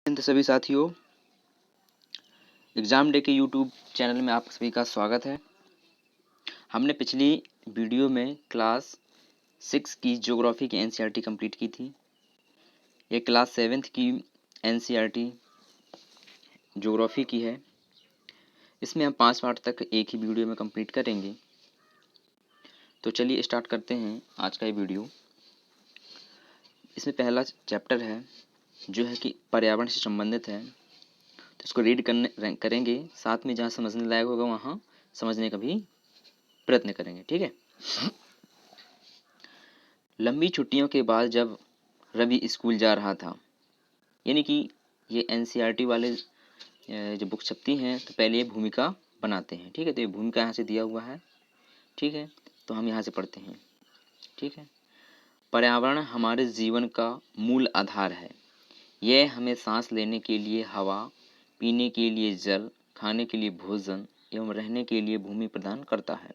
तो सभी साथियों, एग्ज़ाम डे के यूट्यूब चैनल में आप सभी का स्वागत है। हमने पिछली वीडियो में क्लास 6 की ज्योग्राफी की एनसीईआरटी कंप्लीट की थी। ये क्लास 7th की एनसीईआरटी ज्योग्राफी की है। इसमें हम 5 पार्ट तक एक ही वीडियो में कंप्लीट करेंगे। तो चलिए स्टार्ट करते हैं आज का ये वीडियो। इसमें पहला चैप्टर है जो है कि पर्यावरण से संबंधित है, तो इसको रीड करेंगे, साथ में जहाँ समझने लायक होगा वहाँ समझने का भी प्रयत्न करेंगे। ठीक है। लंबी छुट्टियों के बाद जब रवि स्कूल जा रहा था, यानी कि ये एनसीईआरटी वाले जो बुक छपती हैं तो पहले ये भूमिका बनाते हैं। ठीक है, तो ये भूमिका यहाँ से दिया हुआ है। ठीक है, तो हम यहाँ से पढ़ते हैं। ठीक है, पर्यावरण हमारे जीवन का मूल आधार है। यह हमें सांस लेने के लिए हवा, पीने के लिए जल, खाने के लिए भोजन एवं रहने के लिए भूमि प्रदान करता है।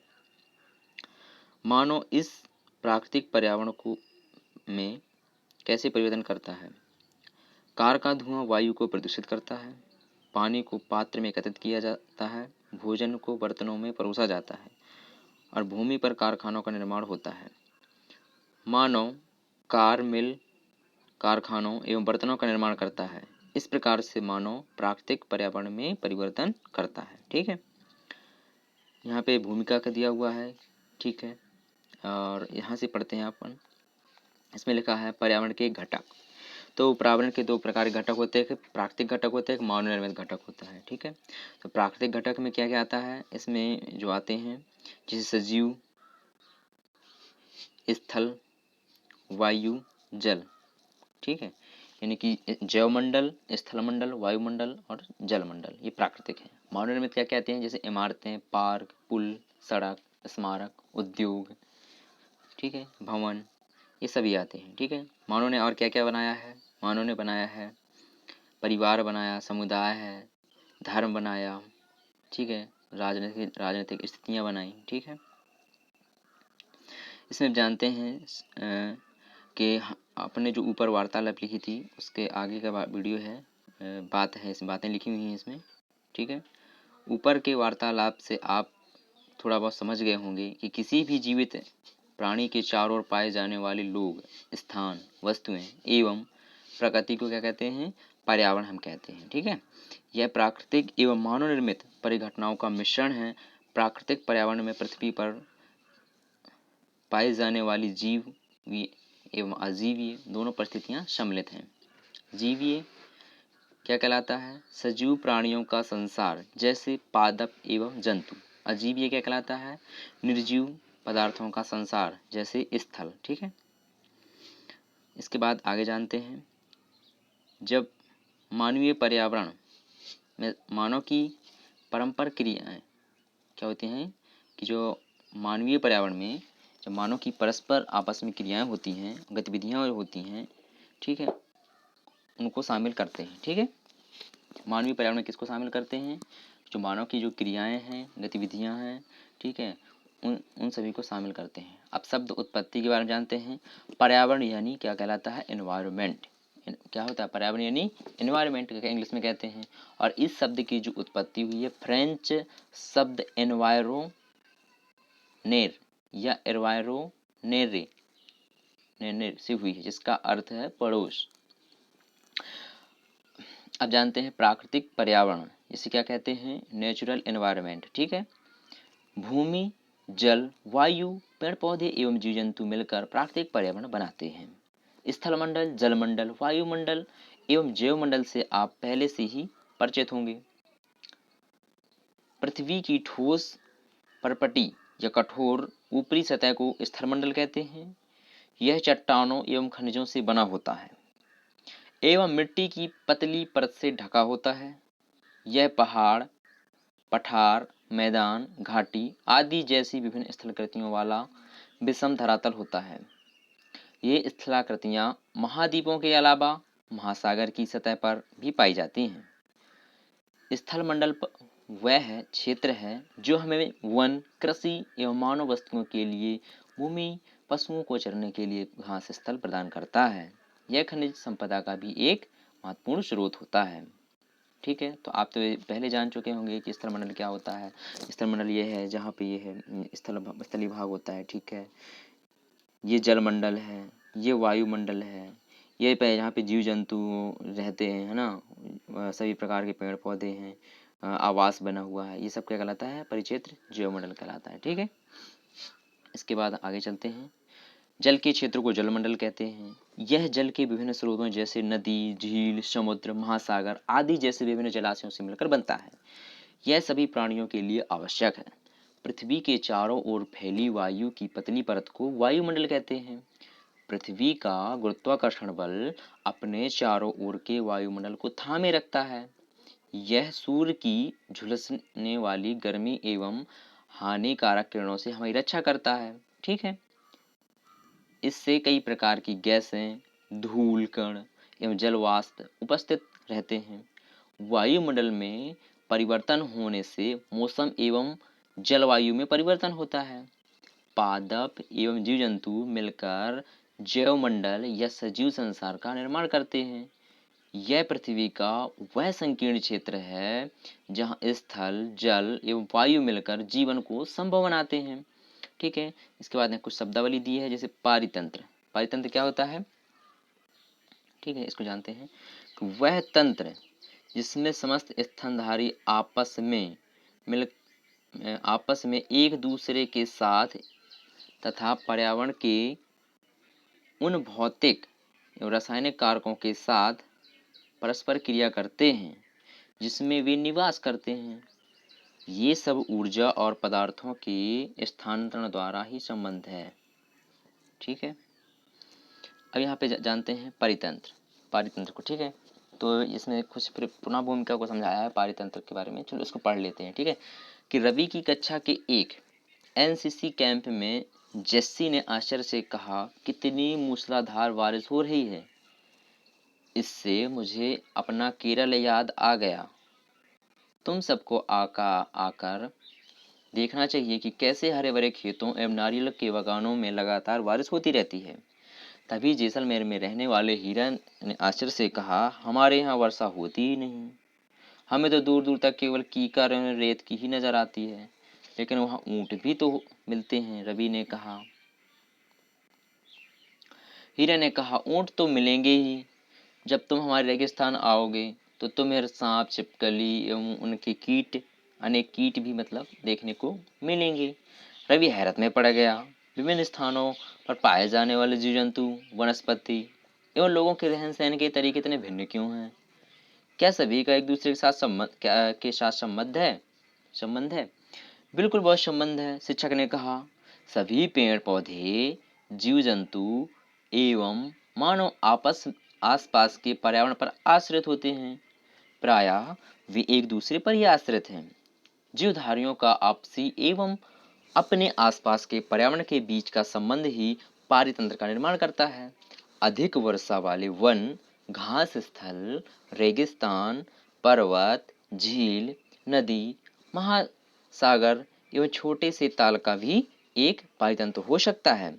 मानव इस प्राकृतिक पर्यावरण को में कैसे परिवर्तन करता है। कार का धुआं वायु को प्रदूषित करता है, पानी को पात्र में एकत्रित किया जाता है, भोजन को बर्तनों में परोसा जाता है और भूमि पर कारखानों का निर्माण होता है। मानव कार, मिल, कारखानों एवं बर्तनों का निर्माण करता है। इस प्रकार से मानव प्राकृतिक पर्यावरण में परिवर्तन करता है। ठीक है, यहाँ पे भूमिका का दिया हुआ है। ठीक है, और यहाँ से पढ़ते हैं अपन। इसमें लिखा है पर्यावरण के घटक। तो पर्यावरण के दो प्रकार के घटक होते हैं, प्राकृतिक घटक होते हैं, एक मानव निर्मित घटक होता है। ठीक है, तो प्राकृतिक घटक में क्या क्या आता है, इसमें जो आते हैं जैसे सजीव, स्थल, वायु, जल। ठीक है, यानी कि जैवमंडल, स्थलमंडल, वायुमंडल और जलमंडल, ये प्राकृतिक है। मानव निर्मित क्या क्या आते हैं, जैसे इमारतें, पार्क, पुल, सड़क, स्मारक, उद्योग, ठीक है, भवन, ये सभी आते हैं। ठीक है, मानव ने और क्या क्या बनाया है, मानव ने बनाया है परिवार बनाया, समुदाय है, धर्म बनाया। ठीक है, राजनीतिक स्थितियाँ बनाई। ठीक है, इसमें जानते हैं कि आपने जो ऊपर वार्तालाप लिखी थी उसके आगे का वीडियो है, बात है, इसमें बातें लिखी हुई हैं इसमें। ठीक है, ऊपर के वार्तालाप से आप थोड़ा बहुत समझ गए होंगे कि किसी भी जीवित प्राणी के चारों ओर पाए जाने वाले लोग, स्थान, वस्तुएं एवं प्रकृति को क्या कहते हैं, पर्यावरण हम कहते हैं। ठीक है, यह प्राकृतिक एवं मानव निर्मित परिघटनाओं का मिश्रण है। प्राकृतिक पर्यावरण में पृथ्वी पर पाए जाने वाली जीवीय एवं अजीवीय दोनों परिस्थितियां सम्मिलित हैं। जीवीय क्या कहलाता है, सजीव प्राणियों का संसार जैसे पादप एवं जंतु। अजीवीय क्या कहलाता है, निर्जीव पदार्थों का संसार जैसे स्थल। ठीक है, इसके बाद आगे जानते हैं, जब मानवीय पर्यावरण में मानव की परंपर क्रियाएं क्या होती हैं, कि जो मानवीय पर्यावरण में जब मानव की परस्पर आपस में क्रियाएं होती हैं, गतिविधियां होती हैं, ठीक है, उनको शामिल करते हैं। ठीक है, मानवीय पर्यावरण में किसको शामिल करते हैं, जो मानव की जो क्रियाएं हैं, गतिविधियां हैं, ठीक है, उन सभी को शामिल करते हैं। अब शब्द उत्पत्ति के बारे में जानते हैं। पर्यावरण यानी क्या कहलाता है, एनवायरनमेंट। क्या होता है पर्यावरण, यानी एनवायरनमेंट इंग्लिश में कहते हैं। और इस शब्द की जो उत्पत्ति हुई है फ्रेंच शब्द एनवायरोनेर या एनवायरोनेरे से हुई है, जिसका अर्थ है पड़ोस। अब जानते हैं प्राकृतिक पर्यावरण, इसे क्या कहते हैं, नेचुरल एनवायरनमेंट। ठीक है, भूमि, जल, वायु, पेड़ पौधे एवं जीव जंतु मिलकर प्राकृतिक पर्यावरण बनाते हैं। स्थलमंडल, जलमंडल, वायुमंडल एवं जैवमंडल से आप पहले से ही परिचित होंगे। पृथ्वी की ठोस परपटी या कठोर ऊपरी सतह को स्थलमंडल कहते हैं। यह चट्टानों एवं खनिजों से बना होता है एवं मिट्टी की पतली परत से ढका होता है। यह पहाड़, पठार, मैदान, घाटी आदि जैसी विभिन्न स्थलाकृतियों वाला विषम धरातल होता है। ये स्थलाकृतियां महाद्वीपों के अलावा महासागर की सतह पर भी पाई जाती हैं। स्थलमंडल वह क्षेत्र है जो हमें वन, कृषि एवं मानव वस्तुओं के लिए भूमि, पशुओं को चरने के लिए घास स्थल प्रदान करता है। यह खनिज संपदा का भी एक महत्वपूर्ण स्रोत होता है। ठीक है, तो आप तो ये पहले जान चुके होंगे कि स्थलमंडल क्या होता है। स्थलमंडल ये है जहाँ पे ये है स्थलीय भाग होता है। ठीक है, ये जलमंडल है, ये वायुमंडल है, ये पे यहाँ पे जीव जंतु रहते हैं, है ना, सभी प्रकार के पेड़ पौधे हैं, आवास बना हुआ है, ये सब क्या कहलाता है, परिक्षेत्र जीवमंडल कहलाता है। ठीक है, इसके बाद आगे चलते हैं। जल के क्षेत्र को जलमंडल कहते हैं। यह जल के विभिन्न स्रोतों जैसे नदी, झील, समुद्र, महासागर आदि जैसे विभिन्न जलाशयों से मिलकर बनता है। यह सभी प्राणियों के लिए आवश्यक है। पृथ्वी के चारों ओर फैली वायु की पतली परत को वायुमंडल कहते हैं। पृथ्वी का गुरुत्वाकर्षण बल अपने चारों ओर के वायुमंडल को थामे रखता है। यह सूर्य की झुलसने वाली गर्मी एवं हानिकारक किरणों से हमारी रक्षा करता है। ठीक है, इससे कई प्रकार की गैसें, धूल कण एवं जलवाष्प उपस्थित रहते हैं। वायुमंडल में परिवर्तन होने से मौसम एवं जलवायु में परिवर्तन होता है। पादप एवं जीव जंतु मिलकर जैवमंडल या सजीव संसार का निर्माण करते हैं। यह पृथ्वी का वह संकीर्ण क्षेत्र है जहाँ स्थल, जल एवं वायु मिलकर जीवन को संभव बनाते हैं। ठीक है, इसके बाद में कुछ शब्दावली दी है, जैसे पारितंत्र। पारितंत्र क्या होता है? ठीक है, इसको जानते हैं। वह तंत्र जिसमें समस्त स्तनधारी आपस में एक दूसरे के साथ तथा पर्यावरण के उन भौतिक एवं रासायनिक कारकों के साथ परस्पर क्रिया करते हैं जिसमें वे निवास करते हैं। ये सब ऊर्जा और पदार्थों के स्थानांतरण द्वारा ही संबंध है। ठीक है, अब यहाँ पे जानते हैं पारितंत्र को। ठीक है, तो इसमें कुछ पुनः भूमिका को समझाया है पारितंत्र के बारे में। चलो इसको पढ़ लेते हैं। ठीक है, कि रवि की कक्षा के एक एनसीसी कैंप में जेस्सी ने आश्चर्य से कहा, कितनी मूसलाधार बारिश हो रही है। इससे मुझे अपना केरल याद आ गया। तुम सबको आकर देखना चाहिए कि कैसे हरे भरे खेतों एवं नारियल के बागानों में लगातार बारिश होती रहती है। तभी जैसलमेर में रहने वाले हीरन ने आश्चर्य से कहा, हमारे यहाँ वर्षा होती ही नहीं। हमें तो दूर दूर तक केवल कीकर एवं रेत की ही नजर आती है, लेकिन वहाँ ऊंट भी तो मिलते हैं। रवि ने कहा। हीरा ने कहा, ऊंट तो मिलेंगे ही। जब तुम हमारे रेगिस्तान आओगे तो तुम्हें सांप, छिपकली एवं उनके कीट, अनेक कीट भी मतलब देखने को मिलेंगे। रवि हैरत में पड़ गया। विभिन्न स्थानों पर पाए जाने वाले जीव जंतु, वनस्पति एवं लोगों के रहन सहन के तरीके इतने भिन्न क्यों हैं? क्या सभी का एक दूसरे के साथ संबंध है? बिल्कुल, बहुत संबंध है। शिक्षक ने कहा, सभी पेड़ पौधे, जीव जंतु एवं मानव आसपास के पर्यावरण पर आश्रित होते हैं। प्रायः वे एक दूसरे पर ही आश्रित हैं। जीवधारियों का आपसी एवं अपने आसपास के पर्यावरण के बीच का संबंध ही पारितंत्र का निर्माण करता है। अधिक वर्षा वाले वन, घास स्थल, रेगिस्तान, पर्वत, झील, नदी, महासागर एवं छोटे से ताल का भी एक पारितंत्र हो सकता है।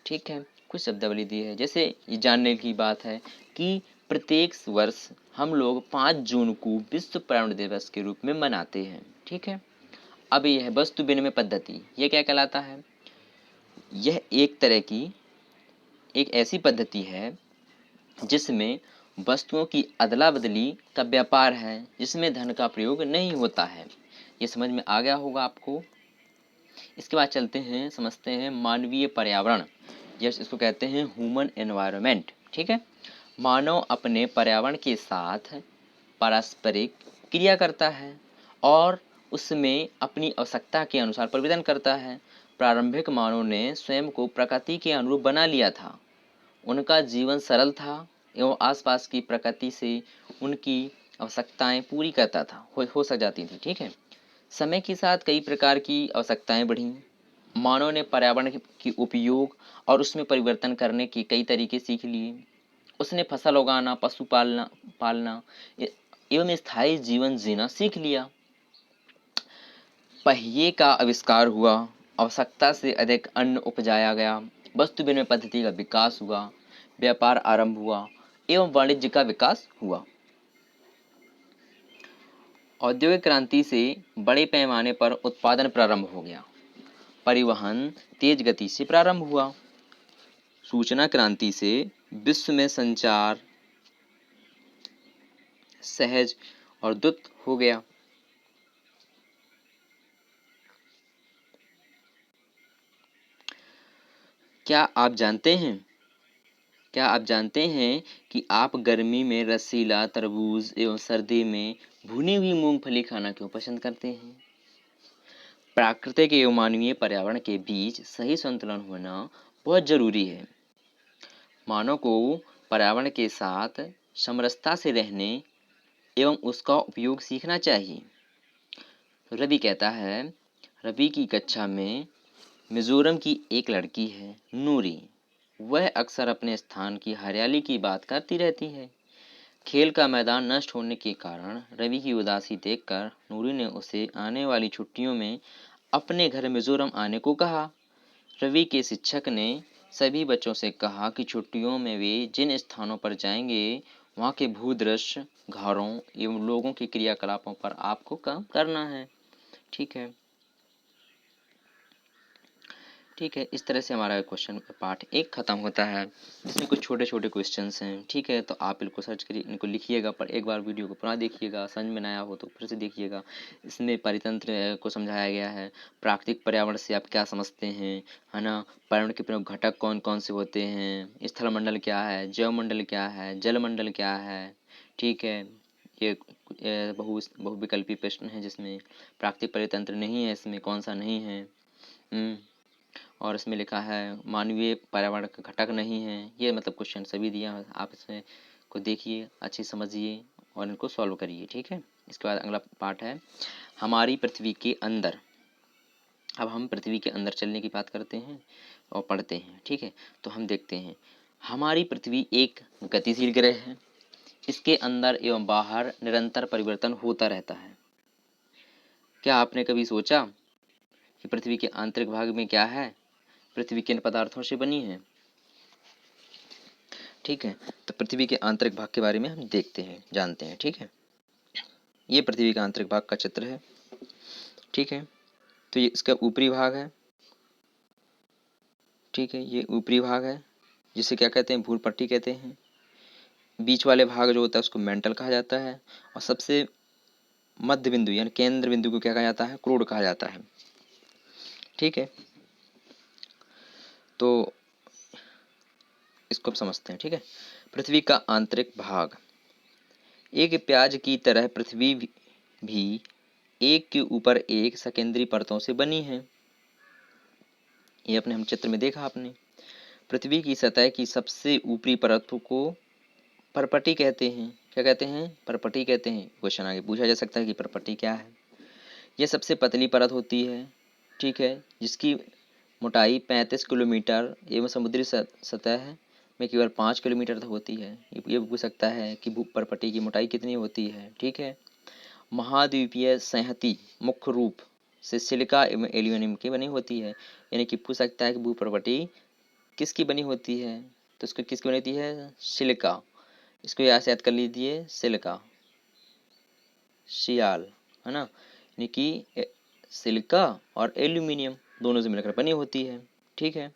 ठीक है, कुछ शब्दावली दी है, जैसे ये जानने की बात है कि प्रत्येक वर्ष हम लोग 5 जून को विश्व पर्यावरण दिवस के रूप में मनाते हैं। ठीक है, अब यह वस्तु विनिमय पद्धति, यह क्या कहलाता है? यह एक तरह की एक ऐसी पद्धति है जिसमें वस्तुओं की अदला बदली का व्यापार है, जिसमें धन का प्रयोग नहीं होता है। ये समझ में आ गया होगा आपको। इसके बाद चलते हैं, समझते हैं मानवीय पर्यावरण, यस इसको कहते हैं ह्यूमन एनवायरनमेंट। ठीक है, मानव अपने पर्यावरण के साथ पारस्परिक क्रिया करता है और उसमें अपनी आवश्यकता के अनुसार परिवर्तन करता है। प्रारंभिक मानव ने स्वयं को प्रकृति के अनुरूप बना लिया था। उनका जीवन सरल था एवं आसपास की प्रकृति से उनकी आवश्यकताएं पूरी करता था, हो सक जाती थी। ठीक है, समय के साथ कई प्रकार की आवश्यकताएं बढ़ी। मानव ने पर्यावरण की उपयोग और उसमें परिवर्तन करने के कई तरीके सीख लिए। उसने फसल उगाना, पशु पालना एवं स्थायी जीवन जीना सीख लिया। पहिए का आविष्कार हुआ, आवश्यकता से अधिक अन्न उपजाया गया, वस्तु विनिमय पद्धति का विकास हुआ, व्यापार आरंभ हुआ एवं वाणिज्य का विकास हुआ। औद्योगिक क्रांति से बड़े पैमाने पर उत्पादन प्रारंभ हो गया। परिवहन तेज गति से प्रारंभ हुआ। सूचना क्रांति से विश्व में संचार सहज और द्रुत हो गया। क्या आप जानते हैं कि आप गर्मी में रसीला तरबूज एवं सर्दी में भुनी हुई मूंगफली खाना क्यों पसंद करते हैं? प्राकृतिक एवं मानवीय पर्यावरण के बीच सही संतुलन होना बहुत जरूरी है। मानव को पर्यावरण के साथ समरसता से रहने एवं उसका उपयोग सीखना चाहिए। रवि कहता है, रवि की कक्षा में मिजोरम की एक लड़की है, नूरी। वह अक्सर अपने स्थान की हरियाली की बात करती रहती है। खेल का मैदान नष्ट होने के कारण रवि की उदासी देखकर नूरी ने उसे आने वाली छुट्टियों में अपने घर मिजोरम आने को कहा। रवि के शिक्षक ने सभी बच्चों से कहा कि छुट्टियों में वे जिन स्थानों पर जाएंगे वहाँ के भूदृश्य, घरों एवं लोगों के क्रियाकलापों पर आपको काम करना है। ठीक है, इस तरह से हमारा क्वेश्चन पार्ट 1 खत्म होता है, जिसमें कुछ छोटे छोटे क्वेश्चंस हैं। ठीक है, तो आप इनको सर्च करिए, इनको लिखिएगा, पर एक बार वीडियो को पुनः देखिएगा, समझ में ना आया हो तो फिर से देखिएगा। इसमें परितंत्र को समझाया गया है। प्राकृतिक पर्यावरण से आप क्या समझते हैं, है ना? पर्यावरण के प्रमुख घटक कौन कौन से होते हैं, स्थल मंडल क्या है, जैवमंडल क्या है, जलमंडल क्या है। ठीक है, ये बहुविकल्पी प्रश्न है जिसमें प्राकृतिक परितंत्र नहीं है, इसमें कौन सा नहीं है। और इसमें लिखा है मानवीय पर्यावरण का घटक नहीं है। ये मतलब क्वेश्चन सभी दिया है, आप इसमें को देखिए, अच्छे समझिए और इनको सॉल्व करिए। ठीक है, इसके बाद अगला पार्ट है हमारी पृथ्वी के अंदर। अब हम पृथ्वी के अंदर चलने की बात करते हैं और पढ़ते हैं। ठीक है, तो हम देखते हैं हमारी पृथ्वी एक गतिशील ग्रह है। इसके अंदर एवं बाहर निरंतर परिवर्तन होता रहता है। क्या आपने कभी सोचा कि पृथ्वी के आंतरिक भाग में क्या है? पृथ्वी किन पदार्थों से बनी है? ठीक है, तो पृथ्वी के आंतरिक भाग के बारे में हम देखते हैं, जानते हैं। ठीक है, ये पृथ्वी का आंतरिक भाग का चित्र है। ठीक है, तो ये इसका ऊपरी भाग है। ठीक है, ये ऊपरी भाग है जिसे क्या कहते हैं, भूल पट्टी कहते हैं। बीच वाले भाग जो होता है उसको मेंटल कहा जाता है, और सबसे मध्य बिंदु यानी केंद्र बिंदु को क्या कहा जाता है, क्रोड कहा जाता है। ठीक है, तो इसको समझते हैं। ठीक है, पृथ्वी का आंतरिक भाग एक प्याज की तरह पृथ्वी भी एक के ऊपर एक सकेंद्री परतों से बनी है। ये अपने हम चित्र में देखा आपने। पृथ्वी की सतह की सबसे ऊपरी परत को परपटी कहते हैं। क्या कहते हैं? परपटी कहते हैं। क्वेश्चन आगे पूछा जा सकता है कि परपटी क्या है। यह सबसे पतली परत होती है। ठीक है, जिसकी मोटाई 35 किलोमीटर एवं समुद्री सतह में केवल 5 किलोमीटर तक होती है। ये पूछ सकता है कि परपटी की मोटाई कितनी होती है। ठीक है, महाद्वीपीय संहति मुख्य रूप से सिलिका एवं एल्यूमिनियम की बनी होती है। यानी कि पूछ सकता है कि भूपर्पटी किसकी बनी होती है, तो इसको किसकी बनी होती है? सिलिका। इसको यहाँ से याद कर लीजिए, सिलिका, सियाल, है ना? यानी कि सिलिका और एल्यूमिनियम दोनों से मिलकर बनी होती है। ठीक है,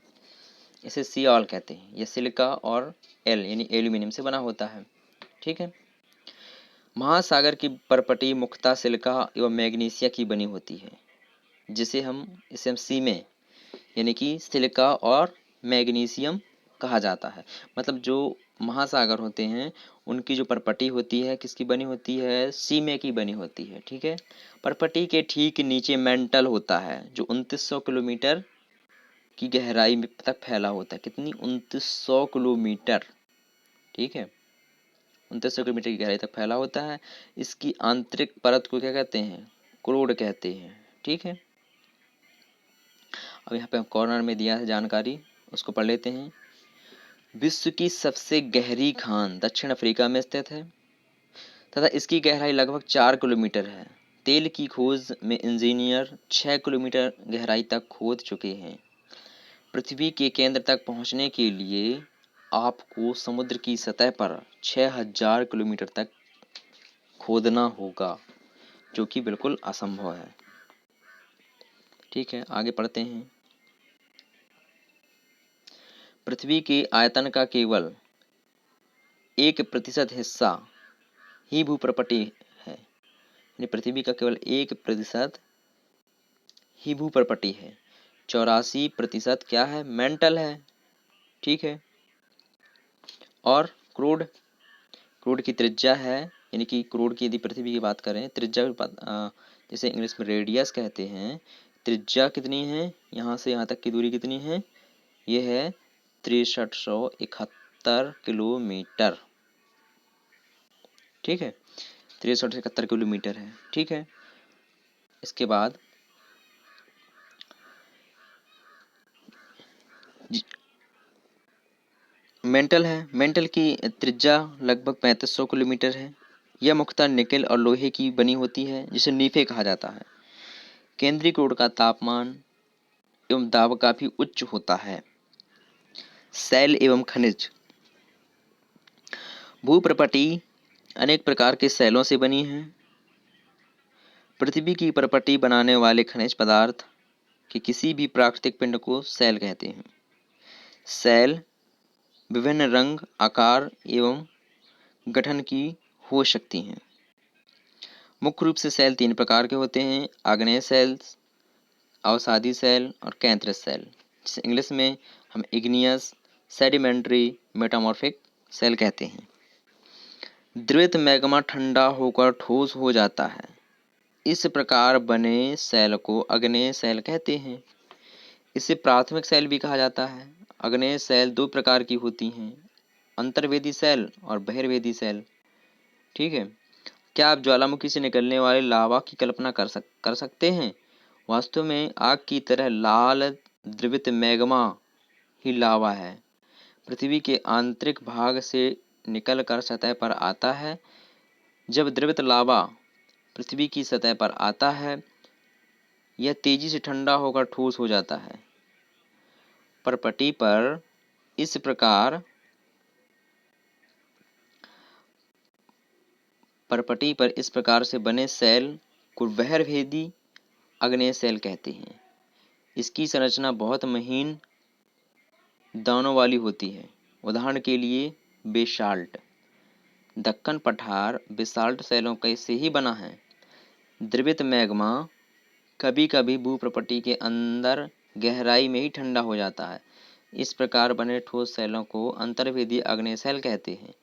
इसे सियाल कहते हैं। यह सिलिका और एल यानी एल्यूमिनियम से बना होता है। ठीक है, महासागर की परपटी मुख्यतः सिलिका एवं मैग्नीशिया की बनी होती है, इसे हम सीमें यानी कि सिलिका और मैग्नीशियम कहा जाता है। मतलब जो महासागर होते हैं उनकी जो परपटी होती है किसकी बनी होती है? सीमे की बनी होती है। ठीक है, परपटी के ठीक नीचे मेंटल होता है जो 2900 किलोमीटर की गहराई में तक फैला होता है। कितनी? 2900 किलोमीटर। ठीक है, 2900 किलोमीटर की गहराई तक फैला होता है। इसकी आंतरिक परत को क्या कहते हैं? क्रोड कहते हैं। ठीक है, अब यहाँ पे कॉर्नर में दिया है जानकारी, उसको पढ़ लेते हैं। विश्व की सबसे गहरी खान दक्षिण अफ्रीका में स्थित है तथा इसकी गहराई लगभग 4 किलोमीटर है। तेल की खोज में इंजीनियर 6 किलोमीटर गहराई तक खोद चुके हैं। पृथ्वी के केंद्र तक पहुंचने के लिए आपको समुद्र की सतह पर 6000 किलोमीटर तक खोदना होगा, जो कि बिल्कुल असंभव है। ठीक है, आगे पढ़ते हैं। पृथ्वी के आयतन का केवल 1% हिस्सा ही भूप्रपटी है, यानी पृथ्वी का केवल 1% ही भूप्रपटी है। 84% क्या है? मेंटल है। ठीक है, और क्रोड की त्रिज्या है, यानी कि क्रोड की यदि पृथ्वी की बात करें, त्रिज्या जैसे इंग्लिश में रेडियस कहते हैं, त्रिज्या कितनी है, यहाँ से यहाँ तक की दूरी कितनी है? ये है 6371 किलोमीटर। ठीक है, 6371 किलोमीटर है। ठीक है, इसके बाद मेंटल है। मेंटल की त्रिज्या लगभग 3500 किलोमीटर है। यह मुख्यतः निकेल और लोहे की बनी होती है, जिसे नीफे कहा जाता है। केंद्रीय क्रोड का तापमान एवं दाब काफी उच्च होता है। सेल एवं खनिज। भूप्रपटी अनेक प्रकार के सेलों से बनी है। पृथ्वी की प्रपटी बनाने वाले खनिज पदार्थ के किसी भी प्राकृतिक पिंड को सेल कहते हैं। सेल विभिन्न रंग, आकार एवं गठन की हो सकती हैं। मुख्य रूप से सेल 3 प्रकार के होते हैं: आग्नेय सेल, अवसादी सेल और कैंथरस सेल, जिसे इंग्लिश में हम इग्नियस, सेडिमेंट्री, मेटामॉर्फिक सेल कहते हैं। द्रवित मैग्मा ठंडा होकर ठोस हो जाता है। इस प्रकार बने सेल को अग्नेय सेल कहते हैं। इसे प्राथमिक सेल भी कहा जाता है। अग्नेय सेल 2 प्रकार की होती हैं: अंतर्वेदी सेल और बहिर्वेदी सेल। ठीक है, क्या आप ज्वालामुखी से निकलने वाले लावा की कल्पना कर सकते हैं? वास्तव में आग की तरह लाल द्रवित मैग्मा ही लावा है। पृथ्वी के आंतरिक भाग से निकलकर सतह पर आता है। जब द्रवित लावा पृथ्वी की सतह पर आता है, यह तेजी से ठंडा होकर ठोस हो जाता है। परपटी पर इस प्रकार से बने सेल को बहिर्वेदी अग्नेय सेल कहते हैं। इसकी संरचना बहुत महीन दानों वाली होती है। उदाहरण के लिए बेसाल्ट। दक्कन पठार बेसाल्ट सेलों से ही बना है। द्रवित मैग्मा कभी कभी भूप्रपटी के अंदर गहराई में ही ठंडा हो जाता है। इस प्रकार बने ठोस सेलों को अंतर्वेदी अग्नेय सेल कहते हैं।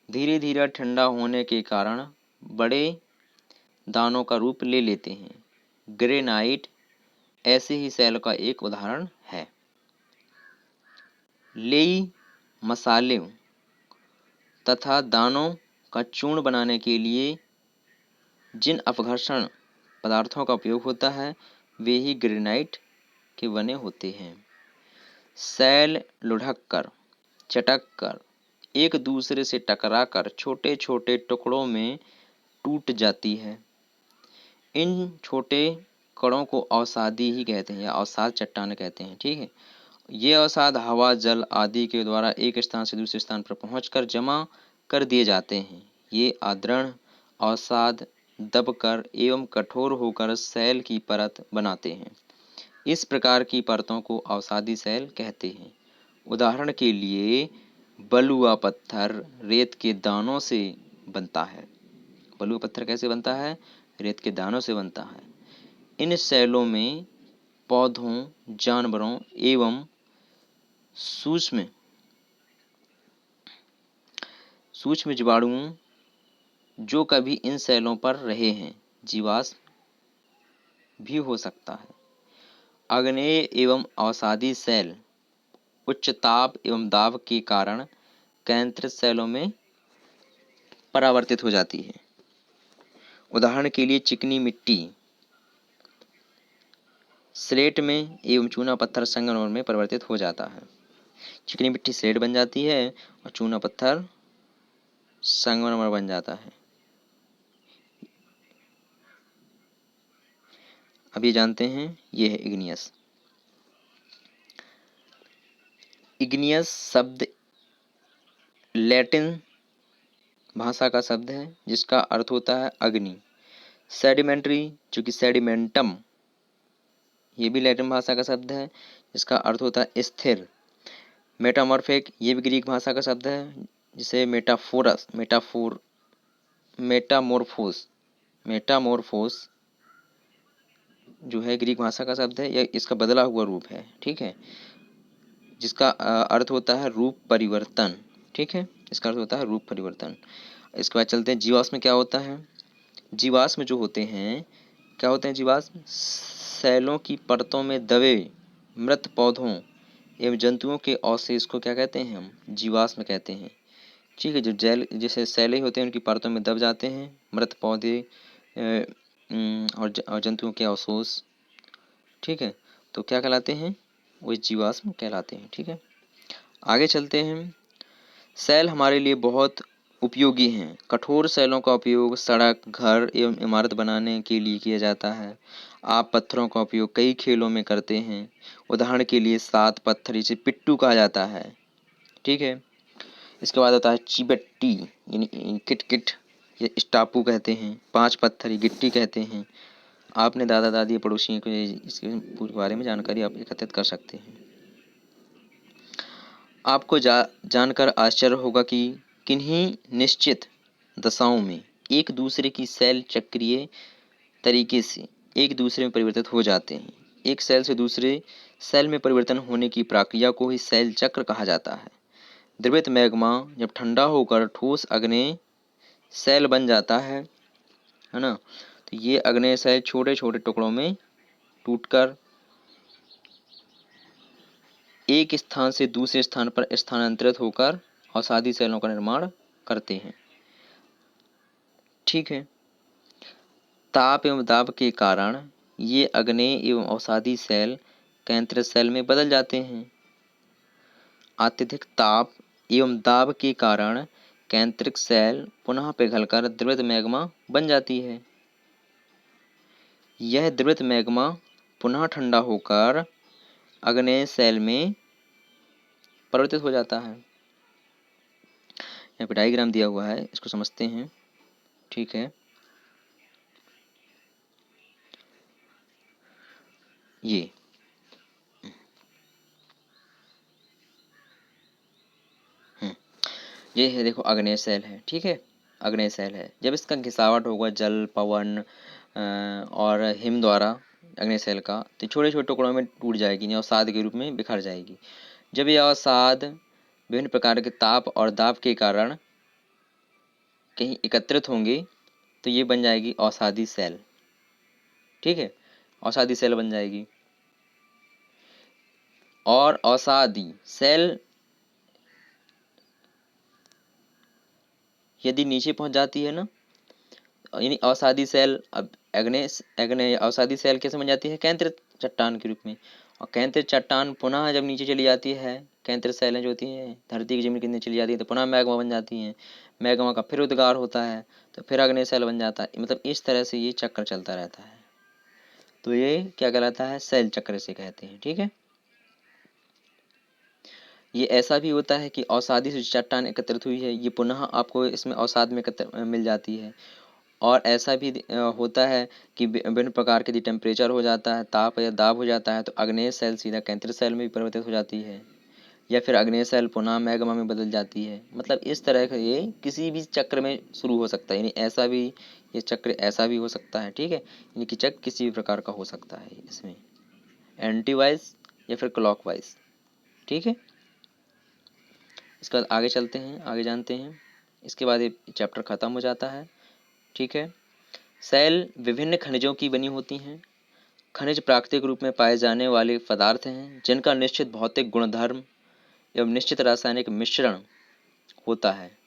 धीरे धीरे ठंडा होने के कारण बड़े दानों का रूप ले लेते हैं। ग्रेनाइट ऐसे ही सेल का एक उदाहरण है। लेई मसालों तथा दानों का चूर्ण बनाने के लिए जिन अपघर्षण पदार्थों का उपयोग होता है, वे ही ग्रेनाइट के बने होते हैं। सेल लुढ़क कर, चटक कर, एक दूसरे से टकराकर छोटे छोटे टुकड़ों में टूट जाती है। इन छोटे कणों को अवसादी ही कहते हैं या अवसाद चट्टान कहते हैं। ठीक है, ये अवसाद हवा, जल आदि के द्वारा एक स्थान से दूसरे स्थान पर पहुंचकर जमा कर दिए जाते हैं। ये आद्रण अवसाद दबकर एवं कठोर होकर सेल की परत बनाते हैं। इस प्रकार की परतों को अवसादी सेल कहते हैं। उदाहरण के लिए बलुआ पत्थर रेत के दानों से बनता है। बलुआ पत्थर कैसे बनता है? रेत के दानों से बनता है। इन सेलों में पौधों, जानवरों एवं सूक्ष्म जीवाणुओं जो कभी इन सेलों पर रहे हैं, जीवाश्म भी हो सकता है। आग्नेय एवं अवसादी सेल उच्च ताप एवं दाब के कारण कैंथरस सेलों में परावर्तित हो जाती है। उदाहरण के लिए चिकनी मिट्टी स्लेट में एवं चूना पत्थर संगमरमर में परिवर्तित हो जाता है। चिकनी मिट्टी स्लेट बन जाती है और चूना पत्थर संगमरमर बन जाता है। अब ये जानते हैं, ये है इग्नियस। इग्नियस शब्द लैटिन भाषा का शब्द है जिसका अर्थ होता है अग्नि। सेडिमेंट्री जो कि सेडिमेंटम, ये भी लैटिन भाषा का शब्द है जिसका अर्थ होता है स्थिर। मेटामॉर्फिक ये भी ग्रीक भाषा का शब्द है जिसे मेटामोरफोस जो है ग्रीक भाषा का शब्द है, यह इसका बदला हुआ रूप है। ठीक है, जिसका अर्थ होता है रूप परिवर्तन। ठीक है, इसका अर्थ होता है रूप परिवर्तन। इसके बाद चलते हैं जीवाश्म क्या होता है। जीवाश्म जो होते हैं, क्या होते हैं जीवाश्म? सेलों की परतों में दबे मृत पौधों एवं जंतुओं के अवशेष को क्या कहते हैं? हम जीवाश्म कहते हैं। ठीक है, जो जैसे सेले होते हैं उनकी परतों में दब जाते हैं मृत पौधे और जंतुओं के अवशेष। ठीक है, तो क्या कहलाते हैं? वो जीवाश्म कहलाते हैं। ठीक है, आगे चलते हैं। सेल हमारे लिए बहुत उपयोगी हैं। कठोर सेलों का उपयोग सड़क, घर एवं इमारत बनाने के लिए किया जाता है। आप पत्थरों का उपयोग कई खेलों में करते हैं। उदाहरण के लिए 7 पत्थर, इसे पिट्टू कहा जाता है। ठीक है, इसके बाद आता है चिबट्टी यानी किट, ये स्टापू कहते हैं। 5 पत्थर ये गिट्टी कहते हैं। आपने दादा दादी पड़ोसियों को इसके पूरे बारे में जानकारी आप एकत्रित कर सकते हैं। आपको जानकर आश्चर्य होगा कि किन्हीं निश्चित दशाओं में एक दूसरे की सेल चक्रीय तरीके से एक दूसरे में परिवर्तित हो जाते हैं। एक सेल से दूसरे सेल में परिवर्तन होने की प्रक्रिया को ही सेल चक्र कहा जाता है। द्रवित मैग्मा जब ठंडा होकर ठोस अग्नेय सेल बन जाता है ना, तो ये अग्नेय सेल छोटे छोटे टुकड़ों में टूटकर एक स्थान से दूसरे स्थान पर स्थानांतरित होकर अवसादी सेलों का निर्माण करते हैं। ठीक है, ताप एवं दाब के कारण ये अग्नेय एवं अवसादी सेल केंद्रित सेल में बदल जाते हैं। अत्यधिक ताप एवं दाब के कारण केंद्रित सेल पुनः पिघलकर द्रवित मैग्मा बन जाती है। यह द्रवित मैग्मा पुनः ठंडा होकर अग्नेय सेल में परिवर्तित हो जाता है। यहाँ पे डायग्राम दिया हुआ है, इसको समझते हैं। ठीक है, ये है, देखो अग्नेय सेल है। ठीक है, अग्नेय सेल है। जब इसका घिसावट होगा जल, पवन और हिम द्वारा अग्नेय सेल का, तो छोटे छोटे टुकड़ों में टूट जाएगी, अवसाद के रूप में बिखर जाएगी। जब यह अवसाद विभिन्न प्रकार के ताप और दाब के कारण कहीं एकत्रित होंगे तो ये बन जाएगी अवसादी सेल। ठीक है, अवसादी सेल बन जाएगी। और अवसादी सेल यदि नीचे पहुंच जाती है ना, यानी अवसादी सेल, अब अग्नेय अवसादी सेल कैसे बन जाती है? केंद्रित चट्टान के रूप में। और केंद्रित चट्टान पुनः जब नीचे चली जाती है, केंद्रित सेलें जो होती हैं धरती की जमीन के नीचे चली जाती है, तो पुनः मैग्मा बन जाती हैं। मैग्मा का फिर उद्गार होता है, तो फिर अग्नेय सेल बन जाता है। मतलब इस तरह से ये चक्र चलता रहता है। तो ये क्या कहलाता है? सेल चक्र से कहते हैं। ठीक है, ये ऐसा भी होता है कि अवसादी से चट्टान एकत्रित हुई है, ये पुनः आपको इसमें अवसाद में मिल जाती है। और ऐसा भी होता है कि विभिन्न प्रकार के यदि टेम्परेचर हो जाता है, ताप या दाब हो जाता है, तो अग्नेय सेल सीधा केंद्रित सेल में भी परिवर्तित हो जाती है, या फिर अग्नेय सेल पुनः मैग्मा में बदल जाती है। मतलब इस तरह का ये किसी भी चक्र में शुरू हो सकता है, यानी ऐसा भी ये चक्र ऐसा भी हो सकता है। ठीक है, यानी कि चक्र किसी भी प्रकार का हो सकता है, इसमें एंटी वाइज या फिर क्लॉकवाइज। ठीक है, इसके बाद आगे चलते हैं, आगे जानते हैं। इसके बाद ये चैप्टर खत्म हो जाता है। ठीक है, सेल विभिन्न खनिजों की बनी होती हैं। खनिज प्राकृतिक रूप में पाए जाने वाले पदार्थ हैं जिनका निश्चित भौतिक गुणधर्म एवं निश्चित रासायनिक मिश्रण होता है।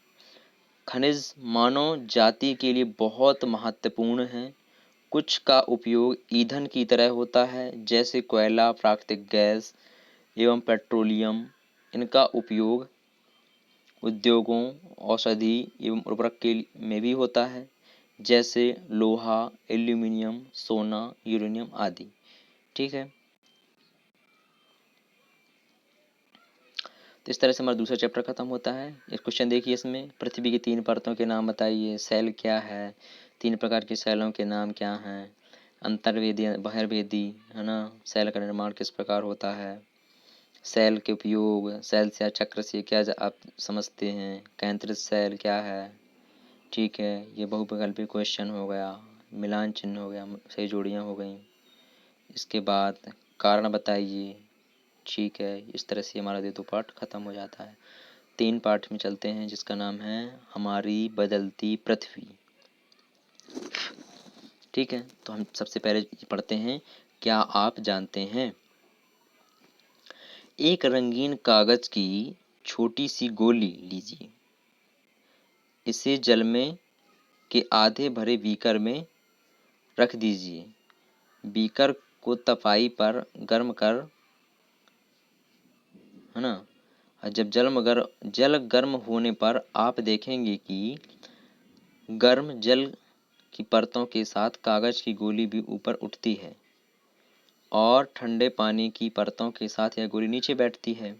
खनिज मानव जाति के लिए बहुत महत्वपूर्ण हैं। कुछ का उपयोग ईंधन की तरह होता है, जैसे कोयला, प्राकृतिक गैस एवं पेट्रोलियम। इनका उपयोग उद्योगों, औषधि एवं उर्वरक के में भी होता है, जैसे लोहा, एल्यूमिनियम, सोना, यूरेनियम आदि। ठीक है, तो इस तरह से हमारा दूसरा चैप्टर खत्म होता है। एक क्वेश्चन देखिए इसमें, पृथ्वी की 3 परतों के नाम बताइए। सेल क्या है, 3 प्रकार के सेलों के नाम क्या हैं, अंतर्वेदी बहिर्वेदी, है ना, सेल का निर्माण किस प्रकार होता है, सेल के उपयोग, सेल से या चक्र से क्या आप समझते हैं, केंद्रित सेल क्या है। ठीक है, ये बहुविकल्पी क्वेश्चन हो गया, मिलान चिन्ह हो गया, सही जोड़ियाँ हो गई। इसके बाद कारण बताइए। ठीक है, इस तरह से हमारा 2 पार्ट खत्म हो जाता है। 3 पार्ट में चलते हैं जिसका नाम है हमारी बदलती पृथ्वी। ठीक है, तो हम सबसे पहले पढ़ते हैं, क्या आप जानते हैं। एक रंगीन कागज की छोटी सी गोली लीजिए, इसे जल में के आधे भरे बीकर में रख दीजिए। बीकर को तपाई पर गर्म कर, है ना, जब जल गर्म होने पर आप देखेंगे कि गर्म जल की परतों के साथ कागज की गोली भी ऊपर उठती है और ठंडे पानी की परतों के साथ यह गोली नीचे बैठती है।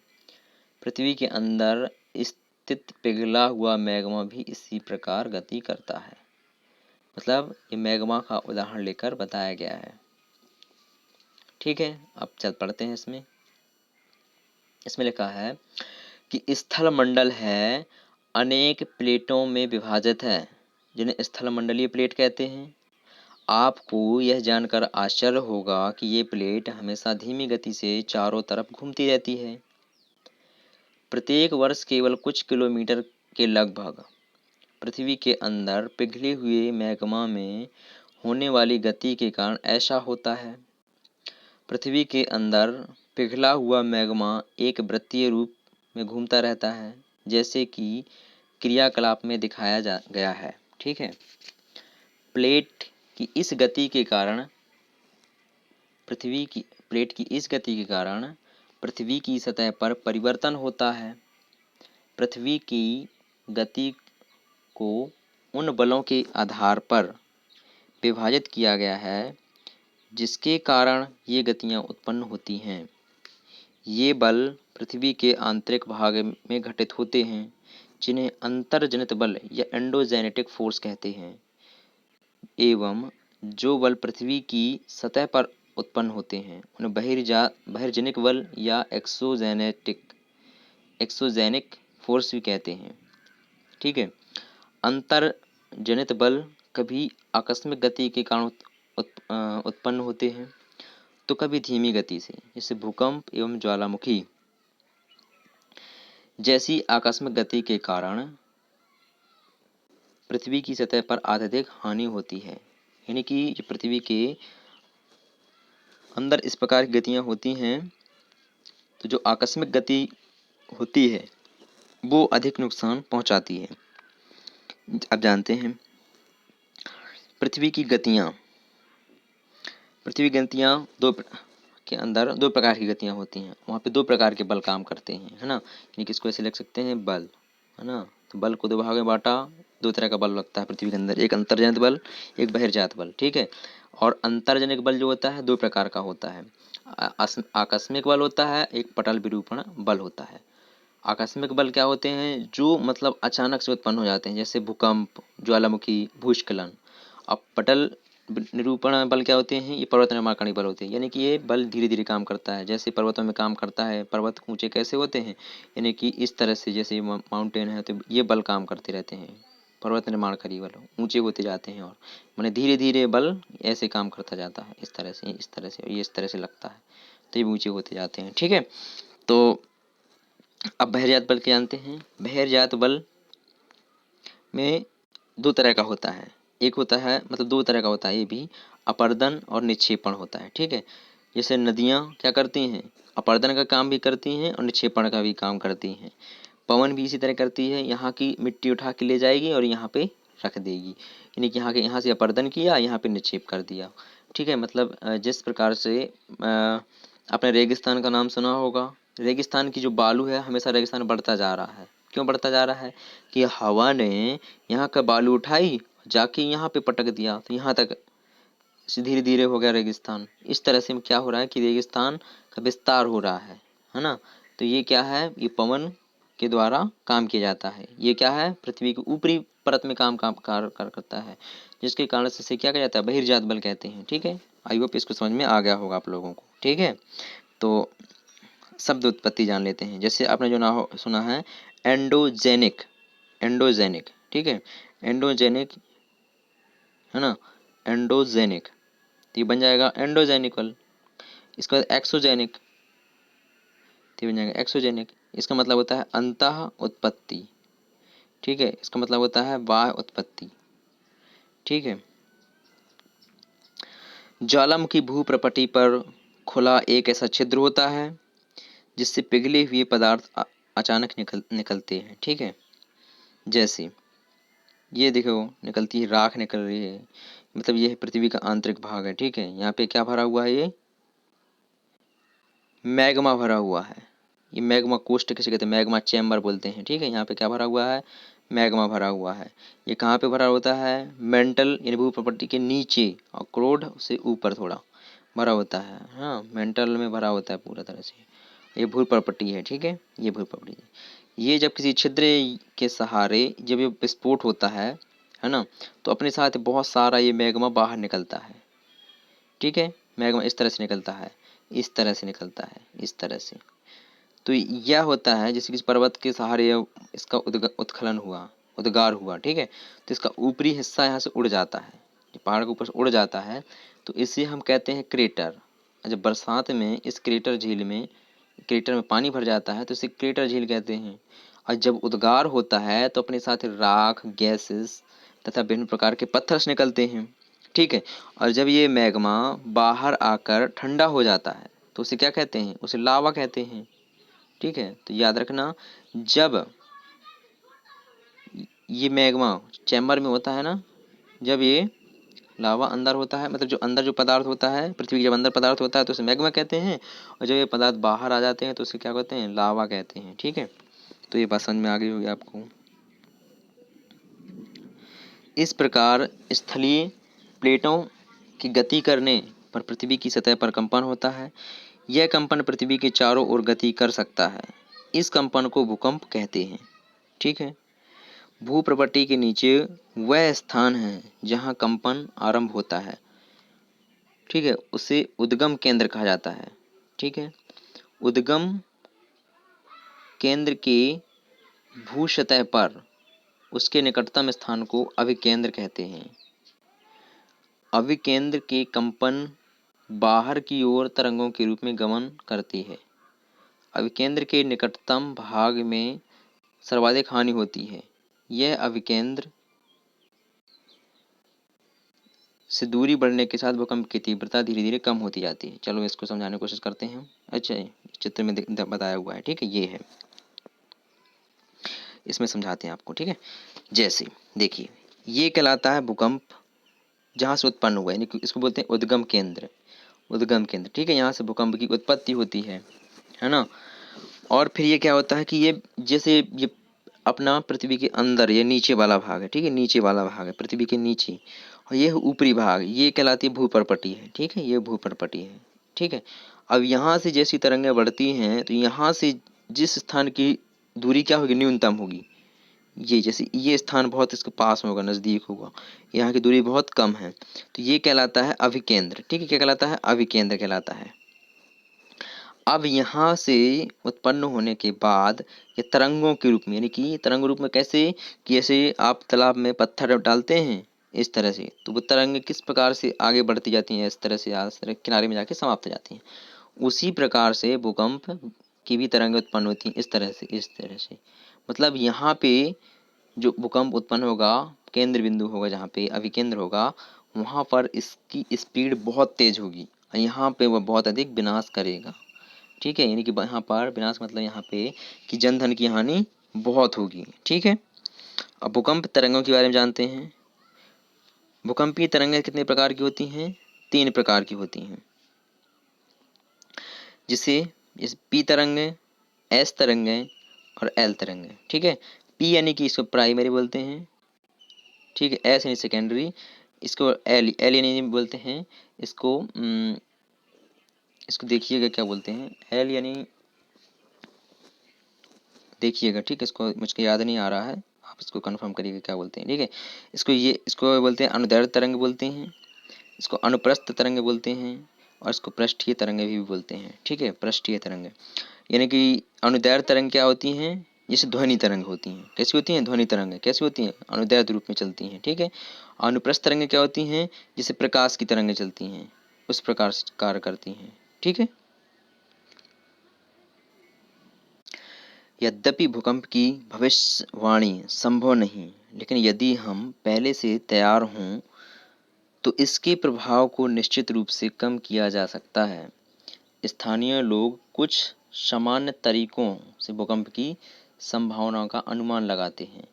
पृथ्वी के अंदर स्थित पिघला हुआ मैग्मा भी इसी प्रकार गति करता है। मतलब ये मैग्मा का उदाहरण लेकर बताया गया है। ठीक है, अब चल पढ़ते हैं इसमें। इसमें लिखा है कि स्थल मंडल है, अनेक प्लेटों में विभाजित है, जिन्हें स्थल मंडलीय प्लेट कहते हैं। आपको यह जानकर आश्चर्य होगा कि ये प्लेट हमेशा धीमी गति से चारों तरफ घूमती रहती है। प्रत्येक वर्ष केवल कुछ किलोमीटर के लगभग पृथ्वी के अंदर पिघले हुए मैग्मा में होने वाली गति के कारण ऐसा होता है। पृथ्वी के अंदर पिघला हुआ मैग्मा एक वृत्तीय रूप में घूमता रहता है, जैसे कि क्रियाकलाप में दिखाया गया है। ठीक है, प्लेट की इस गति के कारण पृथ्वी की सतह पर परिवर्तन होता है। पृथ्वी की गति को उन बलों के आधार पर विभाजित किया गया है जिसके कारण ये गतियाँ उत्पन्न होती हैं। ये बल पृथ्वी के आंतरिक भाग में घटित होते हैं, जिन्हें अंतर्जनित बल या एंडोजेनेटिक फोर्स कहते हैं, एवं जो बल पृथ्वी की सतह पर उत्पन्न होते हैं उन्हें बहिर्जनिक बल या एक्सोजेनिक फोर्स भी कहते हैं। ठीक है, अंतर्जनित बल कभी आकस्मिक गति के कारण उत्पन्न होते हैं, तो कभी धीमी गति से, जैसे भूकंप एवं ज्वालामुखी जैसी आकस्मिक गति के कारण पृथ्वी की सतह पर अत्यधिक हानि होती है। यानी कि पृथ्वी के अंदर इस प्रकार की गतियाँ होती हैं, तो जो आकस्मिक गति होती है वो अधिक नुकसान पहुंचाती है। अब जानते हैं पृथ्वी की गतियाँ के अंदर 2 प्रकार की गतियाँ होती हैं। वहाँ पे 2 प्रकार के बल काम करते हैं, है ना। यानी कि इसको ऐसे लिख सकते हैं, बल, है ना। तो बल को 2 भागों में बांटा, 2 तरह का बल लगता है पृथ्वी के अंदर, एक अंतर्जनित बल, एक बहिर्जात बल। ठीक है, और अंतर्जनित बल जो होता है 2 प्रकार का होता है। आकस्मिक बल होता है, एक पटल विरूपण बल होता है। आकस्मिक बल क्या होते हैं, जो मतलब अचानक से उत्पन्न हो जाते हैं, जैसे भूकंप, ज्वालामुखी, भूस्खलन। अब पटल निरूपण बल क्या होते हैं, ये पर्वत निर्माणकारी बल होते हैं। यानी कि ये बल धीरे धीरे काम करता है, जैसे पर्वतों में काम करता है। पर्वत ऊंचे कैसे होते हैं, यानी कि इस तरह से, जैसे माउंटेन है तो ये बल काम करते रहते हैं। पर्वत निर्माणकारी बल ऊंचे होते जाते हैं, और मैंने धीरे धीरे बल ऐसे काम करता जाता है, इस तरह से, और ये इस तरह से लगता है, तो ये ऊंचे होते जाते हैं। ठीक है, तो अब बहिर्जात बल क्या जानते हैं। बहिर्जात बल में 2 तरह का होता है। एक होता है, मतलब 2 तरह का होता है, ये भी अपर्दन और निक्षेपण होता है। ठीक है, जैसे नदियाँ क्या करती हैं, अपर्दन का काम भी करती हैं और निक्षेपण का भी काम करती हैं। पवन भी इसी तरह करती है, यहाँ की मिट्टी उठा के ले जाएगी और यहाँ पे रख देगी। यानी कि यहाँ से अपर्दन किया, यहाँ पे निक्षेप कर दिया। ठीक है, मतलब जिस प्रकार से आपने रेगिस्तान का नाम सुना होगा। रेगिस्तान की जो बालू है, हमेशा रेगिस्तान बढ़ता जा रहा है। क्यों बढ़ता जा रहा है, कि हवा ने यहाँ का बालू उठाई, जाके यहाँ पे पटक दिया, तो यहाँ तक धीरे धीरे हो गया रेगिस्तान। इस तरह से क्या हो रहा है कि रेगिस्तान का विस्तार हो रहा है ना। तो ये क्या है, ये पवन के द्वारा काम किया जाता है। ये क्या है, पृथ्वी के ऊपरी परत में काम करता है, जिसके कारण से इसे क्या कहा जाता है, बहिर्जात बल कहते हैं। ठीक है, आई होप इसको समझ में आ गया होगा आप लोगों को। ठीक है, तो शब्द उत्पत्ति जान लेते हैं। जैसे आपने जो ना सुना है एंडोजेनिक, एंडोजेनिक, ठीक है, एंडोजेनिक है ना, एंडोजेनिक, तो ये बन जाएगा एंडोजेनिकल। इसके बाद एक्सोजेनिक, तो ये बन जाएगा एक्सोजेनिक। इसका मतलब होता है अंतः उत्पत्ति। ठीक है, इसका मतलब होता है बाह्य उत्पत्ति। ठीक है, ज्वालामुखी भूप्रपटि पर खुला एक ऐसा छिद्र होता है जिससे पिघले हुए पदार्थ अचानक निकलते हैं। ठीक है, जैसे ये देखो निकलती है, राख निकल रही है, मतलब ये पृथ्वी का आंतरिक भाग है। ठीक है, यहाँ पे क्या भरा हुआ है, ये मैग्मा भरा हुआ है। ये मैग्मा कोष्ठ किसे कहते हैं, मैग्मा चैम्बर बोलते हैं। ठीक है, यहाँ पे क्या भरा हुआ है, मैग्मा भरा हुआ है। ये कहाँ पे भरा होता है, मेंटल यानी भू प्रॉपर्टी के नीचे और क्रोड से ऊपर थोड़ा भरा होता है। हाँ, मेंटल में भरा होता है पूरा तरह से। ये भू प्रॉपर्टी है। ठीक है, ये भू प्रॉपर्टी है। ये जब किसी छिद्र के सहारे जब ये विस्फोट होता है ना, तो अपने साथ बहुत सारा ये मैग्मा बाहर निकलता है। ठीक है, मैग्मा इस तरह से निकलता है, इस तरह से निकलता है, इस तरह से। तो यह होता है जैसे किसी पर्वत के सहारे इसका उत्खनन हुआ, उद्गार हुआ। ठीक है, तो इसका ऊपरी हिस्सा यहाँ से उड़ जाता है, पहाड़ के ऊपर से उड़ जाता है, तो इसे हम कहते हैं क्रेटर। जब बरसात में इस क्रेटर में पानी भर जाता है तो इसे क्रेटर झील कहते हैं। और जब उद्गार होता है तो अपने साथ राख, गैसेस तथा विभिन्न प्रकार के पत्थर से निकलते हैं। ठीक है, और जब ये मैग्मा बाहर आकर ठंडा हो जाता है तो उसे क्या कहते हैं, उसे लावा कहते हैं। ठीक है, तो याद रखना, जब ये मैग्मा चैम्बर में होता है ना, जब ये लावा अंदर होता है, मतलब जो अंदर जो पदार्थ होता है, पृथ्वी के जब अंदर पदार्थ होता है तो उसे मैग्मा कहते हैं, और जब ये पदार्थ बाहर आ जाते हैं तो उसे क्या कहते हैं, लावा कहते हैं। ठीक है, तो ये बात समझ में आ गई होगी आपको। इस प्रकार स्थलीय प्लेटों की गति करने पर पृथ्वी की सतह पर कंपन होता है। यह कंपन पृथ्वी के चारों ओर गति कर सकता है। इस कंपन को भूकंप कहते हैं। ठीक है, भूप्रपट्टी के नीचे वह स्थान है जहाँ कंपन आरंभ होता है। ठीक है, उसे उद्गम केंद्र कहा जाता है। ठीक है, उद्गम केंद्र के भू सतह पर उसके निकटतम स्थान को अभिकेंद्र कहते हैं। अभिकेंद्र के कंपन बाहर की ओर तरंगों के रूप में गमन करती है। अभिकेंद्र के निकटतम भाग में सर्वाधिक हानि होती है। यह अभिकेंद्र से दूरी बढ़ने के साथ भूकंप की तीव्रता धीरे धीरे कम होती जाती है। चलो इसको समझाने की कोशिश करते हैं। अच्छा, चित्र में बताया हुआ है। ठीक है, ये है, इसमें समझाते हैं आपको। ठीक है, जैसे देखिए, ये कहलाता है भूकंप जहाँ से उत्पन्न हुआ है, यानी इसको बोलते हैं उद्गम केंद्र। उद्गम केंद्र, ठीक है, यहाँ से भूकंप की उत्पत्ति होती है ना। और फिर ये क्या होता है कि ये जैसे ये अपना पृथ्वी के अंदर ये नीचे वाला भाग है। ठीक है, नीचे वाला भाग है पृथ्वी के नीचे, और ये ऊपरी भाग, ये कहलाती है भूपर्पटी है। ठीक है, ये भूपर्पटी है। ठीक है, अब यहाँ से जैसी तरंगें बढ़ती हैं तो यहाँ से जिस स्थान की दूरी क्या होगी, न्यूनतम होगी। ये जैसे ये स्थान बहुत इसके पास में होगा, नज़दीक होगा, यहाँ की दूरी बहुत कम है, तो ये कहलाता है अभिकेंद्र। ठीक है, क्या कहलाता है, अभिकेंद्र कहलाता है। अब यहाँ से उत्पन्न होने के बाद ये तरंगों के रूप में, यानी कि तरंग रूप में कैसे, कि जैसे आप तालाब में पत्थर डालते हैं इस तरह से, तो वो तरंगें किस प्रकार से आगे बढ़ती जाती हैं, इस तरह से किनारे में जाके समाप्त हो जाती हैं। उसी प्रकार से भूकंप की भी तरंगें उत्पन्न होती हैं, इस तरह से, इस तरह से। मतलब यहाँ पे जो भूकंप उत्पन्न होगा, केंद्र बिंदु होगा जहाँ पे अभिकेंद्र होगा, वहाँ पर इसकी स्पीड बहुत तेज होगी और यहाँ पे वह बहुत अधिक विनाश करेगा। ठीक है, यानी कि यहाँ पर विनाश मतलब यहाँ पे कि जन धन की हानि बहुत होगी। ठीक है, अब भूकंप तरंगों के बारे में जानते हैं। भूकंपीय तरंगें कितने प्रकार की होती हैं, 3 प्रकार की होती हैं, जिसे पी तरंगें, एस तरंगें और एल तरंगें। ठीक है, पी यानी कि इसको प्राइमरी बोलते हैं। ठीक है, एस यानी सेकेंडरी, इसको एल एल यानी बोलते हैं इसको इसको देखिएगा क्या बोलते हैं, एल यानी देखिएगा, ठीक है। इसको मुझको याद नहीं आ रहा है, आप इसको कंफर्म करिएगा क्या बोलते हैं, ठीक है। इसको बोलते हैं अनुदैर्ध्य तरंग बोलते हैं, इसको अनुप्रस्थ तरंग बोलते हैं, और इसको पृष्ठीय तरंग भी बोलते हैं, ठीक है। पृष्ठीय तरंग यानी कि अनुदैर्ध्य तरंग क्या होती हैं, जैसे ध्वनि तरंग होती हैं। कैसी होती हैं? ध्वनि तरंग कैसी होती हैं? अनुदैर्ध्य रूप में चलती हैं, ठीक है। अनुप्रस्थ तरंग क्या होती हैं? जैसे प्रकाश की तरंगें चलती हैं, उस प्रकार से कार्य करती हैं, ठीक है। यद्यपि भूकंप की भविष्यवाणी संभव नहीं, लेकिन यदि हम पहले से तैयार हों तो इसके प्रभाव को निश्चित रूप से कम किया जा सकता है। स्थानीय लोग कुछ सामान्य तरीकों से भूकंप की संभावनाओं का अनुमान लगाते हैं,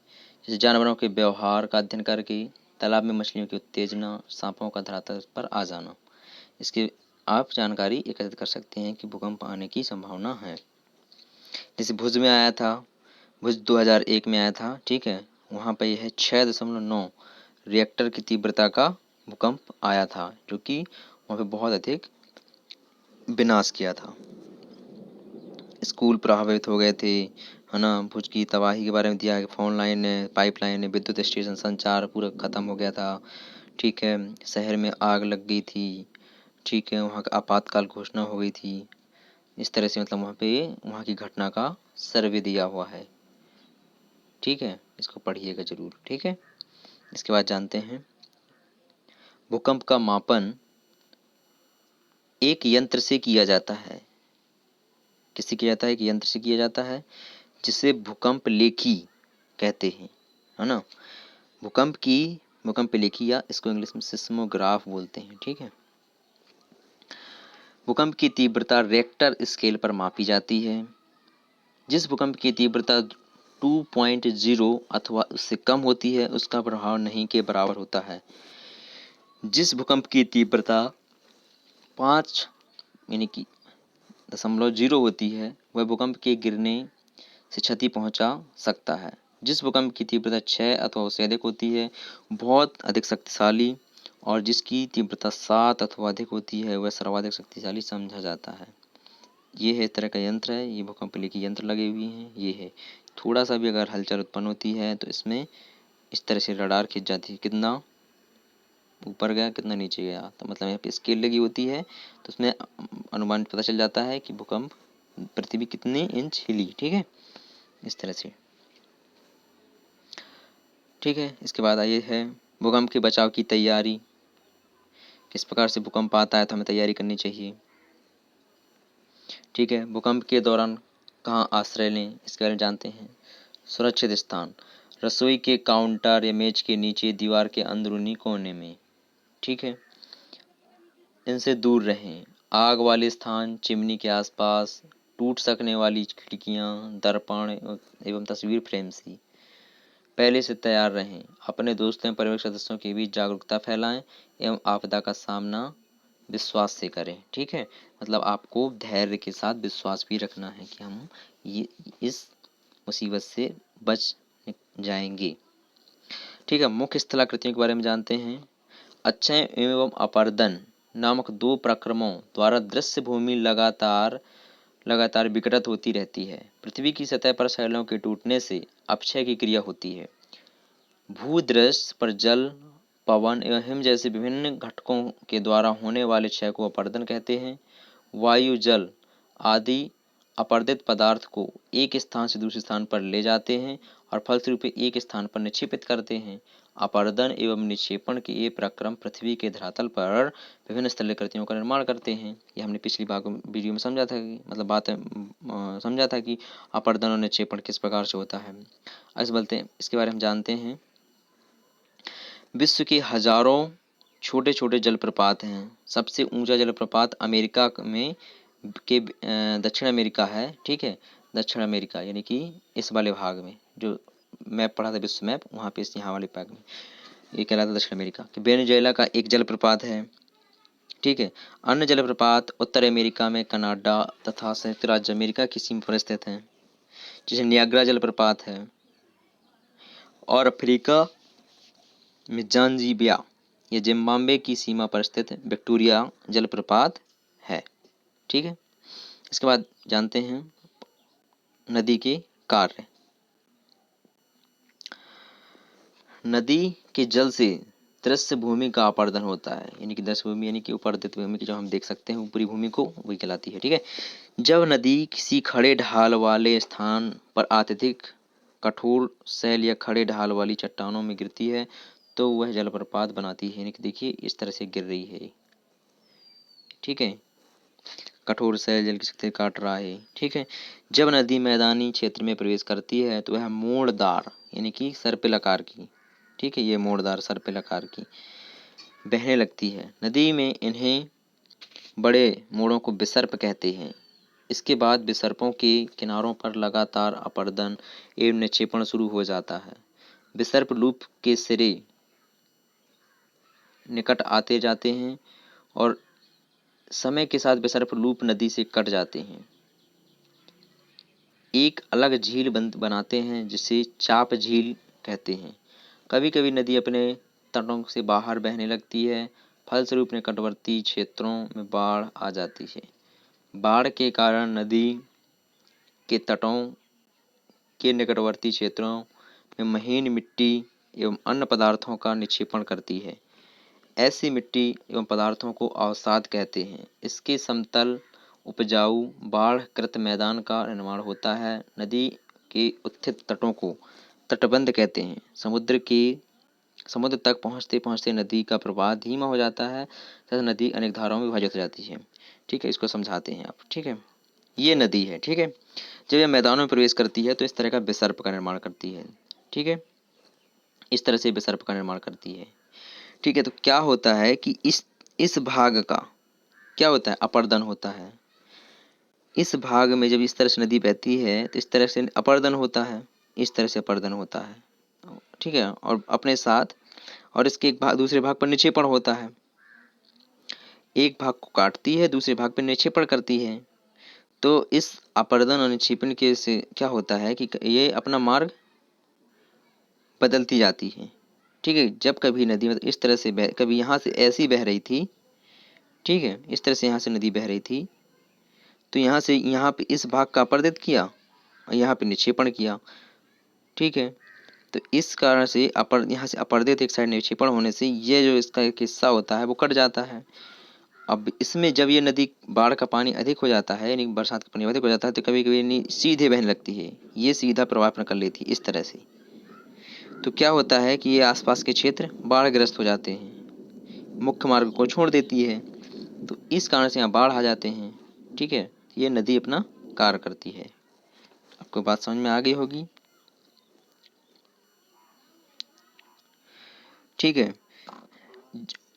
जैसे जानवरों के व्यवहार का अध्ययन करके, तालाब में मछलियों की उत्तेजना, सांपों का धरातल पर आ जाना। इसके आप जानकारी एकत्रित कर सकते हैं कि भूकंप आने की संभावना है। जैसे भुज में आया था, भुज 2001 में आया था, ठीक है। वहाँ पर यह है 6.9 रिएक्टर की तीव्रता का भूकंप आया था, जो कि वहाँ पे बहुत अधिक विनाश किया था। स्कूल प्रभावित हो गए थे, है ना। भुज की तबाही के बारे में दिया है, फोन लाइन, पाइपलाइन, विद्युत स्टेशन, संचार पूरा खत्म हो गया था, ठीक है। शहर में आग लग गई थी, ठीक है। वहाँ का आपातकाल घोषणा हो गई थी। इस तरह से मतलब वहाँ की घटना का सर्वे दिया हुआ है, ठीक है। इसको पढ़िएगा जरूर, ठीक है। इसके बाद जानते हैं भूकंप का मापन एक यंत्र से किया जाता है। किससे किया जाता है? एक यंत्र से किया जाता है, जिसे भूकंप लेखी कहते हैं, है ना। भूकंप लेखी, या इसको इंग्लिश में सिस्मोग्राफ बोलते हैं, ठीक है। भूकंप की तीव्रता रेक्टर स्केल पर मापी जाती है। जिस भूकंप की तीव्रता 2.0 अथवा उससे कम होती है, उसका प्रभाव नहीं के बराबर होता है। जिस भूकंप की तीव्रता 5 यानी कि 0.0 होती है, वह भूकंप के गिरने से क्षति पहुंचा सकता है। जिस भूकंप की तीव्रता 6 अथवा उससे अधिक होती है, बहुत अधिक शक्तिशाली, और जिसकी तीव्रता 7 अथवा अधिक होती है, वह सर्वाधिक शक्तिशाली समझा जाता है। ये है इस तरह का यंत्र है, ये भूकंप लेखी यंत्र लगे हुए हैं, ये है। थोड़ा सा भी अगर हलचल उत्पन्न होती है तो इसमें इस तरह से रडार खिंच जाती है, कितना ऊपर गया कितना नीचे गया, तो मतलब यहाँ पे स्केल लगी होती है, तो उसमें अनुमान पता चल जाता है कि भूकंप पृथ्वी कितने इंच हिली, ठीक है। इस तरह से, ठीक है। इसके बाद आइए है भूकंप के बचाव की तैयारी। किस प्रकार से भूकंप आता है तो हमें तैयारी करनी चाहिए, ठीक है। भूकंप के दौरान कहाँ आश्रय लें, इसके बारे में जानते हैं। सुरक्षित स्थान, रसोई के काउंटर या मेज के नीचे, दीवार के अंदरूनी कोने में, ठीक है। इनसे दूर रहें। आग वाले स्थान, चिमनी के आसपास, टूट सकने वाली खिड़कियां, दर्पण एवं तस्वीर फ्रेम से पहले से तैयार रहें। अपने दोस्तों एवं परिवार सदस्यों के बीच जागरूकता फैलाएं एवं आपदा का सामना विश्वास से करें, ठीक है। मतलब आपको धैर्य के साथ विश्वास भी रखना है कि हम ये इस मुसीबत से बच जाएंगे, ठीक है। मुख्य स्थलाकृतियों के बारे में जानते हैं। अच्छय एवं अपर्दन नामक 2 प्रक्रमों द्वारा दृश्य भूमि लगातार विकृत होती रहती है। पृथ्वी की सतह पर शैलों के टूटने से अपक्षय की क्रिया होती है। भूदृश्य पर जल, पवन एवं हिम जैसे विभिन्न घटकों के द्वारा होने वाले क्षय को अपर्दन कहते हैं। वायु, जल आदि अपर्दित पदार्थ को एक स्थान से दूसरे स्थान पर ले जाते हैं और फलस्वरूप एक स्थान पर निक्षेपित करते हैं। अपर्दन एवं निक्षेपण के ये प्रक्रम पृथ्वी के धरातल पर विभिन्न स्थलाकृतियों का निर्माण करते हैं। ये हमने पिछली वीडियो में समझा था कि मतलब समझा था कि अपर्दन और निक्षेपण किस प्रकार से होता है। आज बोलते हैं इसके बारे में जानते हैं। विश्व के हजारों छोटे छोटे जलप्रपात हैं। सबसे ऊंचा जलप्रपात अमेरिका में के दक्षिण अमेरिका है, ठीक है। दक्षिण अमेरिका यानी कि इस वाले भाग में, जो मैप पढ़ा था विश्व मैप, वहाँ पे इस यहाँ वाले भाग में ये कहलाता है दक्षिण अमेरिका। वेनेजुएला का एक जलप्रपात है, ठीक है। अन्य जलप्रपात उत्तर अमेरिका में कनाडा तथा संयुक्त राज्य अमेरिका की सीमा पर स्थित हैं, जैसे नियाग्रा जलप्रपात है। और अफ्रीका में जांजिबिया या जिम्बाब्वे की सीमा पर स्थित विक्टोरिया जलप्रपात है, ठीक है। इसके बाद जानते हैं नदी के कार्य। नदी के जल से दृश्य भूमि का अपर्दन होता है, यानी कि दृश्य भूमि यानी कि उपर्दित भूमि की जो हम देख सकते हैं ऊपरी भूमि को, वही कहलाती है। ठीक है। जब नदी किसी खड़े ढाल वाले स्थान पर अत्यधिक कठोर शैल या खड़े ढाल वाली चट्टानों में गिरती है तो वह जलप्रपात बनाती है, यानी कि देखिए इस तरह से गिर रही है। ठीक है। कठोर शैल जल की शक्ति काट रहा है। ठीक है। जब नदी मैदानी क्षेत्र में प्रवेश करती है तो वह मोड़दार यानी कि सर्पिल आकार की, ठीक है, ये मोड़दार सर्पिल आकार की बहने लगती है। नदी में इन्हें बड़े मोड़ों को विसर्प कहते हैं। इसके बाद विसर्पों के किनारों पर लगातार अपर्दन एवं निक्षेपण शुरू हो जाता है। विसर्प लूप के सिरे निकट आते जाते हैं और समय के साथ विसर्प लूप नदी से कट जाते हैं, एक अलग झील बनाते हैं जिसे चाप झील कहते हैं। कभी कभी नदी अपने तटों से बाहर बहने लगती है, फलस्वरूप निकटवर्ती क्षेत्रों में बाढ़ आ जाती है। बाढ़ के कारण नदी के तटों के निकटवर्ती क्षेत्रों में महीन मिट्टी एवं अन्य पदार्थों का निक्षेपण करती है। ऐसी मिट्टी एवं पदार्थों को अवसाद कहते हैं। इसके समतल उपजाऊ बाढ़कृत मैदान का निर्माण होता है। नदी के उत्थित तटों को तटबंध कहते हैं। समुद्र तक पहुँचते पहुँचते नदी का प्रवाह धीमा हो जाता है तथा नदी अनेक धाराओं में विभाजित हो जाती है। ठीक है, इसको समझाते हैं आप। ठीक है, ये नदी है। ठीक है, जब यह मैदानों में प्रवेश करती है तो इस तरह का विसर्प का निर्माण करती है। ठीक है, इस तरह से विसर्प का निर्माण करती है। ठीक है, तो क्या होता है कि इस भाग का क्या होता है, अपर्दन होता है। इस भाग में जब इस तरह से नदी बहती है तो इस तरह से अपर्दन होता है, इस तरह से अपर्दन होता है। ठीक है, और अपने साथ और इसके एक भाग दूसरे भाग पर निक्षेपण होता है। एक भाग को काटती है, दूसरे भाग पर निक्षेपण करती है। तो इस अपर्दन और निक्षेपण के से क्या होता है कि ये अपना मार्ग बदलती जाती है। ठीक है, जब कभी नदी मतलब इस तरह से कभी यहाँ से ऐसी बह रही थी, ठीक है, इस तरह से यहाँ से नदी बह रही थी तो यहाँ से यहाँ पे इस भाग का अपर्दित किया और यहाँ पे निक्षेपण किया। ठीक है, तो इस कारण से यहाँ से अपर्दित एक साइड निक्षेपण होने से ये जो इसका एक हिस्सा होता है वो कट जाता है। अब इसमें जब ये नदी बाढ़ का पानी अधिक हो जाता है यानी बरसात का पानी अधिक हो जाता है तो कभी कभी सीधे बहने लगती है, ये सीधा प्रवाह अपना कर लेती है इस तरह से। तो क्या होता है कि ये आसपास के क्षेत्र बाढ़ग्रस्त हो जाते हैं, मुख्य मार्ग को छोड़ देती है, तो इस कारण से यहाँ बाढ़ आ जाते हैं। ठीक है, ये नदी अपना कार्य करती है। आपको बात समझ में आ गई होगी। ठीक है,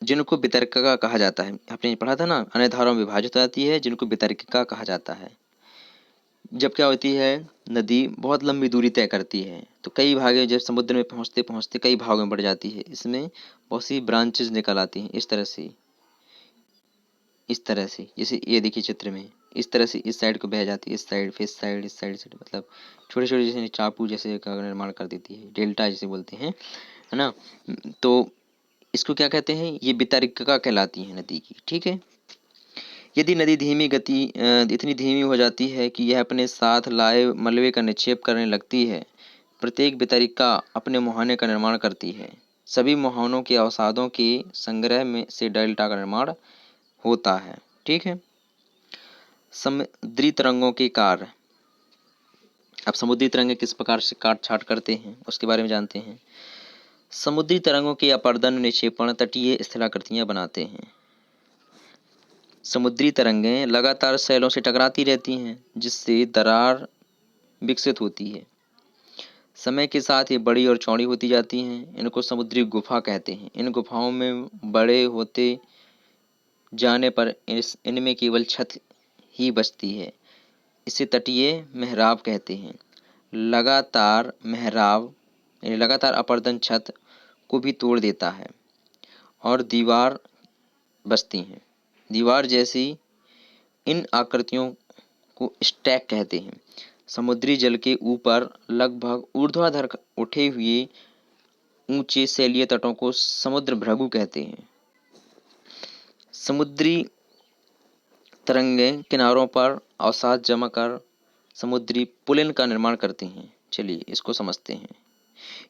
जिनको वितर्किका कहा जाता है, आपने पढ़ा था ना, अन्य धाराओं में विभाजित हो जाती है जिनको वितर्किका कहा जाता है। जब क्या होती है, नदी बहुत लंबी दूरी तय करती है तो कई भागें जब समुद्र में पहुंचते पहुंचते कई भागों में बढ़ जाती है। इसमें बहुत सी ब्रांचेज निकल आती हैं इस तरह से, जैसे ये देखिए चित्र में, इस तरह से इस साइड को बह जाती है, इस साइड फिर इस साइड से, मतलब छोटे छोटे जैसे चाकू जैसे का निर्माण कर देती है, डेल्टा जिसे बोलते हैं, है ना। तो इसको क्या कहते हैं, ये वितर्किका कहलाती है नदी की। ठीक है, यदि नदी इतनी धीमी हो जाती है कि यह अपने साथ लाए मलबे का निक्षेप करने लगती है, प्रत्येक वितरिका अपने मुहाने का निर्माण करती है। सभी मुहानों के अवसादों के संग्रह में से डेल्टा का निर्माण होता है। ठीक है, समुद्री तरंगों के कार्य। अब समुद्री तरंगे किस प्रकार से काट छाट करते हैं उसके बारे में जानते हैं। समुद्री तरंगों के अपर्दन निक्षेपण तटीय स्थलाकृतियां बनाते हैं। समुद्री तरंगें लगातार सैलों से टकराती रहती हैं जिससे दरार विकसित होती है। समय के साथ ये बड़ी और चौड़ी होती जाती हैं। इनको समुद्री गुफा कहते हैं। इन गुफाओं में बड़े होते जाने पर इनमें केवल छत ही बचती है। इसे तटीय मेहराब कहते हैं। लगातार मेहराब यानी लगातार अपर्दन छत को भी तोड़ देता है और दीवार बचती हैं। दीवार जैसी इन आकृतियों को स्टैक कहते हैं। समुद्री जल के ऊपर लगभग ऊर्ध्वाधर उठे हुए ऊंचे शैलीय तटों को समुद्र भृगु कहते हैं। समुद्री तरंगें किनारों पर अवसाद जमा कर समुद्री पुलिन का निर्माण करती हैं। चलिए इसको समझते हैं।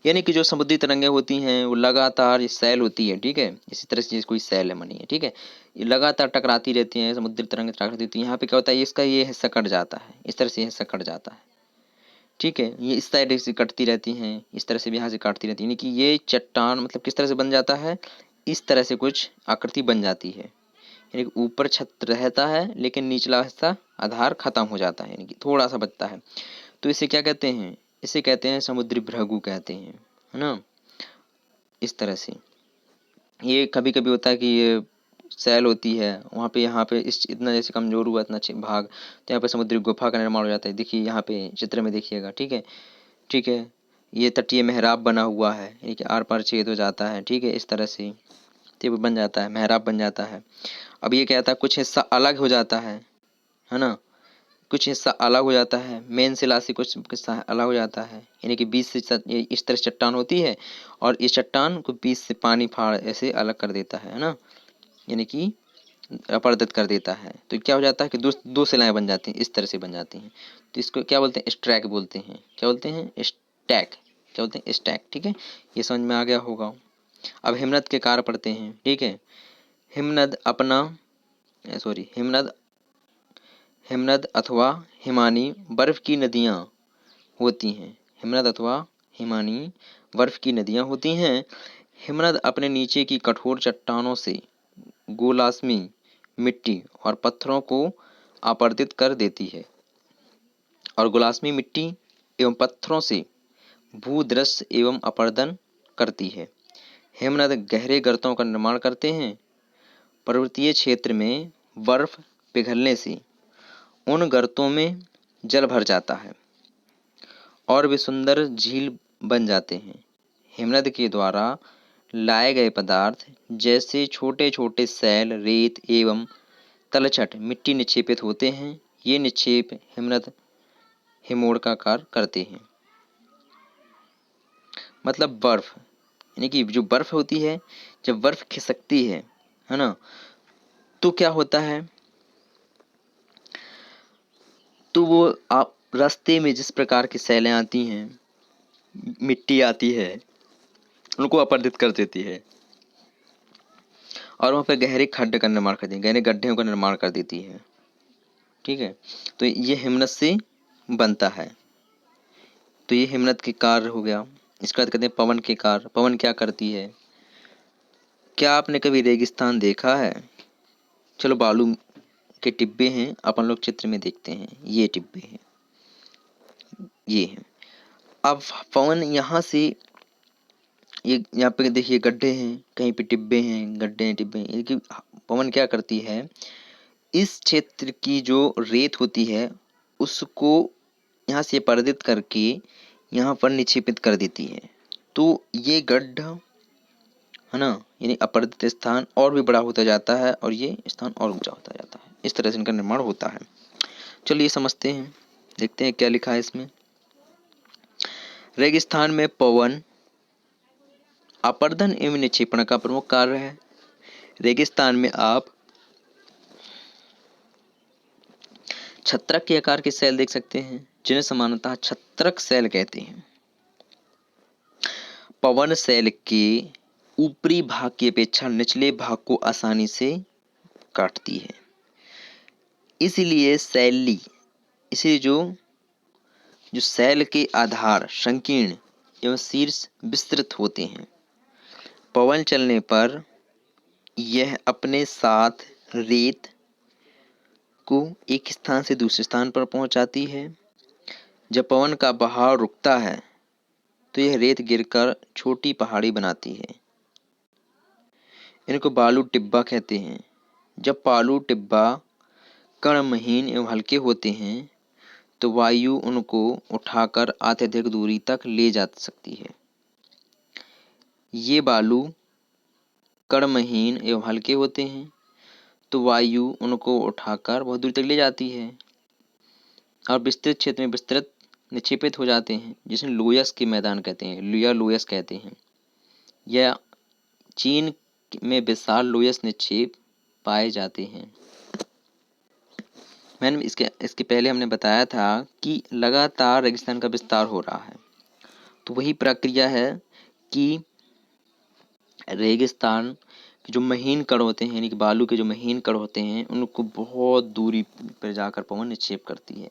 यानी कि जो समुद्री तरंगें होती हैं वो लगातार, ये सेल होती है, ठीक है, इसी तरह से कोई सेल है मानिए, ठीक है, ये लगातार टकराती रहती हैं, समुद्री तरंगें टकराती रहती हैं। यहाँ पे क्या होता है, इसका ये हिस्सा कट जाता है, इस तरह से हिस्सा कट जाता है, ठीक है, ये इस साइड से कटती रहती हैं, इस तरह से भी यहाँ से काटती रहती है। यानी कि ये चट्टान मतलब किस तरह से बन जाता है, इस तरह से कुछ आकृति बन जाती है। यानी कि ऊपर छत रहता है लेकिन निचला हिस्सा आधार खत्म हो जाता है, यानी कि थोड़ा सा बचता है। तो इसे क्या कहते हैं, इसे कहते हैं समुद्री भृगु कहते हैं, है ना। इस तरह से ये कभी कभी होता है कि ये सेल होती है वहाँ पे, यहाँ पे इस इतना जैसे कमजोर हुआ इतना भाग, तो यहाँ पे समुद्री गुफा का निर्माण हो जाता है। देखिए यहाँ पे चित्र में देखिएगा, ठीक है, ठीक है, ये तटीय मेहराब बना हुआ है, यानी कि आर पार छेद हो जाता है, ठीक है, इस तरह से तो बन जाता है, मेहराब बन जाता है। अब ये कहता है कुछ हिस्सा अलग हो जाता है ना, कुछ हिस्सा अलग हो जाता है, मेन शिला से कुछ हिस्सा अलग हो जाता है, यानी कि बीच से ये इस तरह से चट्टान होती है और इस चट्टान को बीच से पानी फाड़ ऐसे अलग कर देता है ना, यानी कि अपरदित कर देता है। तो क्या हो जाता है कि दो दो शिलाएं बन जाती हैं, इस तरह से बन जाती हैं। तो इसको क्या बोलते हैं, स्ट्रैक बोलते हैं। क्या बोलते हैं, स्टैक, क्या बोलते हैं, स्टैक, ठीक है, ये समझ में आ गया होगा। अब हिमनद के कार्य पढ़ते हैं, ठीक है। हिमनद अपना सॉरी हिमनद हिमनद अथवा हिमानी बर्फ की नदियाँ होती हैं। हिमनद अथवा हिमानी बर्फ की नदियाँ होती हैं। हिमनद अपने नीचे की कठोर चट्टानों से गोलास्मी मिट्टी और पत्थरों को अपरदित कर देती है और गोलास्मी मिट्टी एवं पत्थरों से भूदृश्य एवं अपर्दन करती है। हिमनद गहरे गर्तों का निर्माण करते हैं। पर्वतीय क्षेत्र में बर्फ पिघलने से उन गर्तों में जल भर जाता है और वे सुंदर झील बन जाते हैं। हिमनद के द्वारा लाए गए पदार्थ जैसे छोटे छोटे सैल, रेत एवं तलछट मिट्टी निक्षेपित होते हैं। ये निक्षेप हिमनद हिमोड़ का कार्य करते हैं। मतलब बर्फ, यानी कि जो बर्फ होती है, जब बर्फ खिसकती है ना, तो क्या होता है, तो वो आप रास्ते में जिस प्रकार की सैलें आती हैं, मिट्टी आती है, उनको अपरदित कर देती है और वहाँ पे गहरे खड्ड का निर्माण करती है, गहरे गड्ढे का निर्माण कर देती है, ठीक है। तो ये हिमनद से बनता है। तो ये हिमनद के कार्य हो गया। इसके बाद कहते हैं पवन के कार्य। पवन क्या करती है, क्या आपने कभी रेगिस्तान देखा है। चलो बालू के टिब्बे हैं, अपन लोग चित्र में देखते हैं, ये टिब्बे हैं, ये हैं। अब पवन यहाँ से, ये यहाँ पे देखिए गड्ढे हैं, कहीं पे टिब्बे हैं, गड्ढे हैं, टिब्बे हैं। कि पवन क्या करती है, इस क्षेत्र की जो रेत होती है उसको यहाँ से पर्दित करके यहाँ पर निक्षेपित कर देती है। तो ये गड्ढा है ना, यानी अपरदित स्थान और भी बड़ा होता जाता है और ये स्थान और ऊंचा होता जाता है। इस तरह से इनका निर्माण होता है। चलिए समझते हैं, देखते हैं क्या लिखा है इसमें। रेगिस्तान में पवन अपर्दन एवं निक्षेपण का प्रमुख कार्य है। रेगिस्तान में आप छत्रक के आकार के सेल देख सकते हैं, जिन्हें सामान्यतः छत्रक सेल कहते हैं। पवन सेल के ऊपरी भाग की अपेक्षा निचले भाग को आसानी से काटती है, इसलिए सैली, इसलिए जो जो सेल के आधार संकीर्ण एवं शीर्ष विस्तृत होते हैं। पवन चलने पर यह अपने साथ रेत को एक स्थान से दूसरे स्थान पर पहुंचाती है। जब पवन का बहाव रुकता है तो यह रेत गिरकर छोटी पहाड़ी बनाती है। इनको बालू टिब्बा कहते हैं। जब बालू टिब्बा कणमहीन एवं हल्के होते हैं तो वायु उनको उठाकर अत्यधिक दूरी तक ले जा सकती है। ये बालू कणमहीन एवं हल्के होते हैं तो वायु उनको उठाकर बहुत दूर तक ले जाती है और विस्तृत क्षेत्र में विस्तृत निक्षेपित हो जाते हैं, जिसे लोयस के मैदान कहते हैं या लोयस कहते हैं। यह चीन में विशाल लोयस निक्षेप पाए जाते हैं। मैंने इसके इसके पहले हमने बताया था कि लगातार रेगिस्तान का विस्तार हो रहा है, तो वही प्रक्रिया है कि रेगिस्तान के जो महीन कण होते हैं, यानी कि बालू के जो महीन कण होते हैं, उनको बहुत दूरी पर जाकर पवन निक्षेप करती है।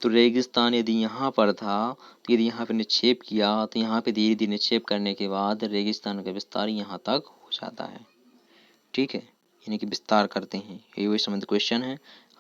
तो रेगिस्तान यदि यहाँ पर था, तो यदि यहाँ पे निक्षेप किया, तो यहाँ पे धीरे धीरे निक्षेप करने के बाद रेगिस्तान का विस्तार यहाँ तक हो जाता है। ठीक है, यानी कि विस्तार करते हैं, ये वही संबंध क्वेश्चन है।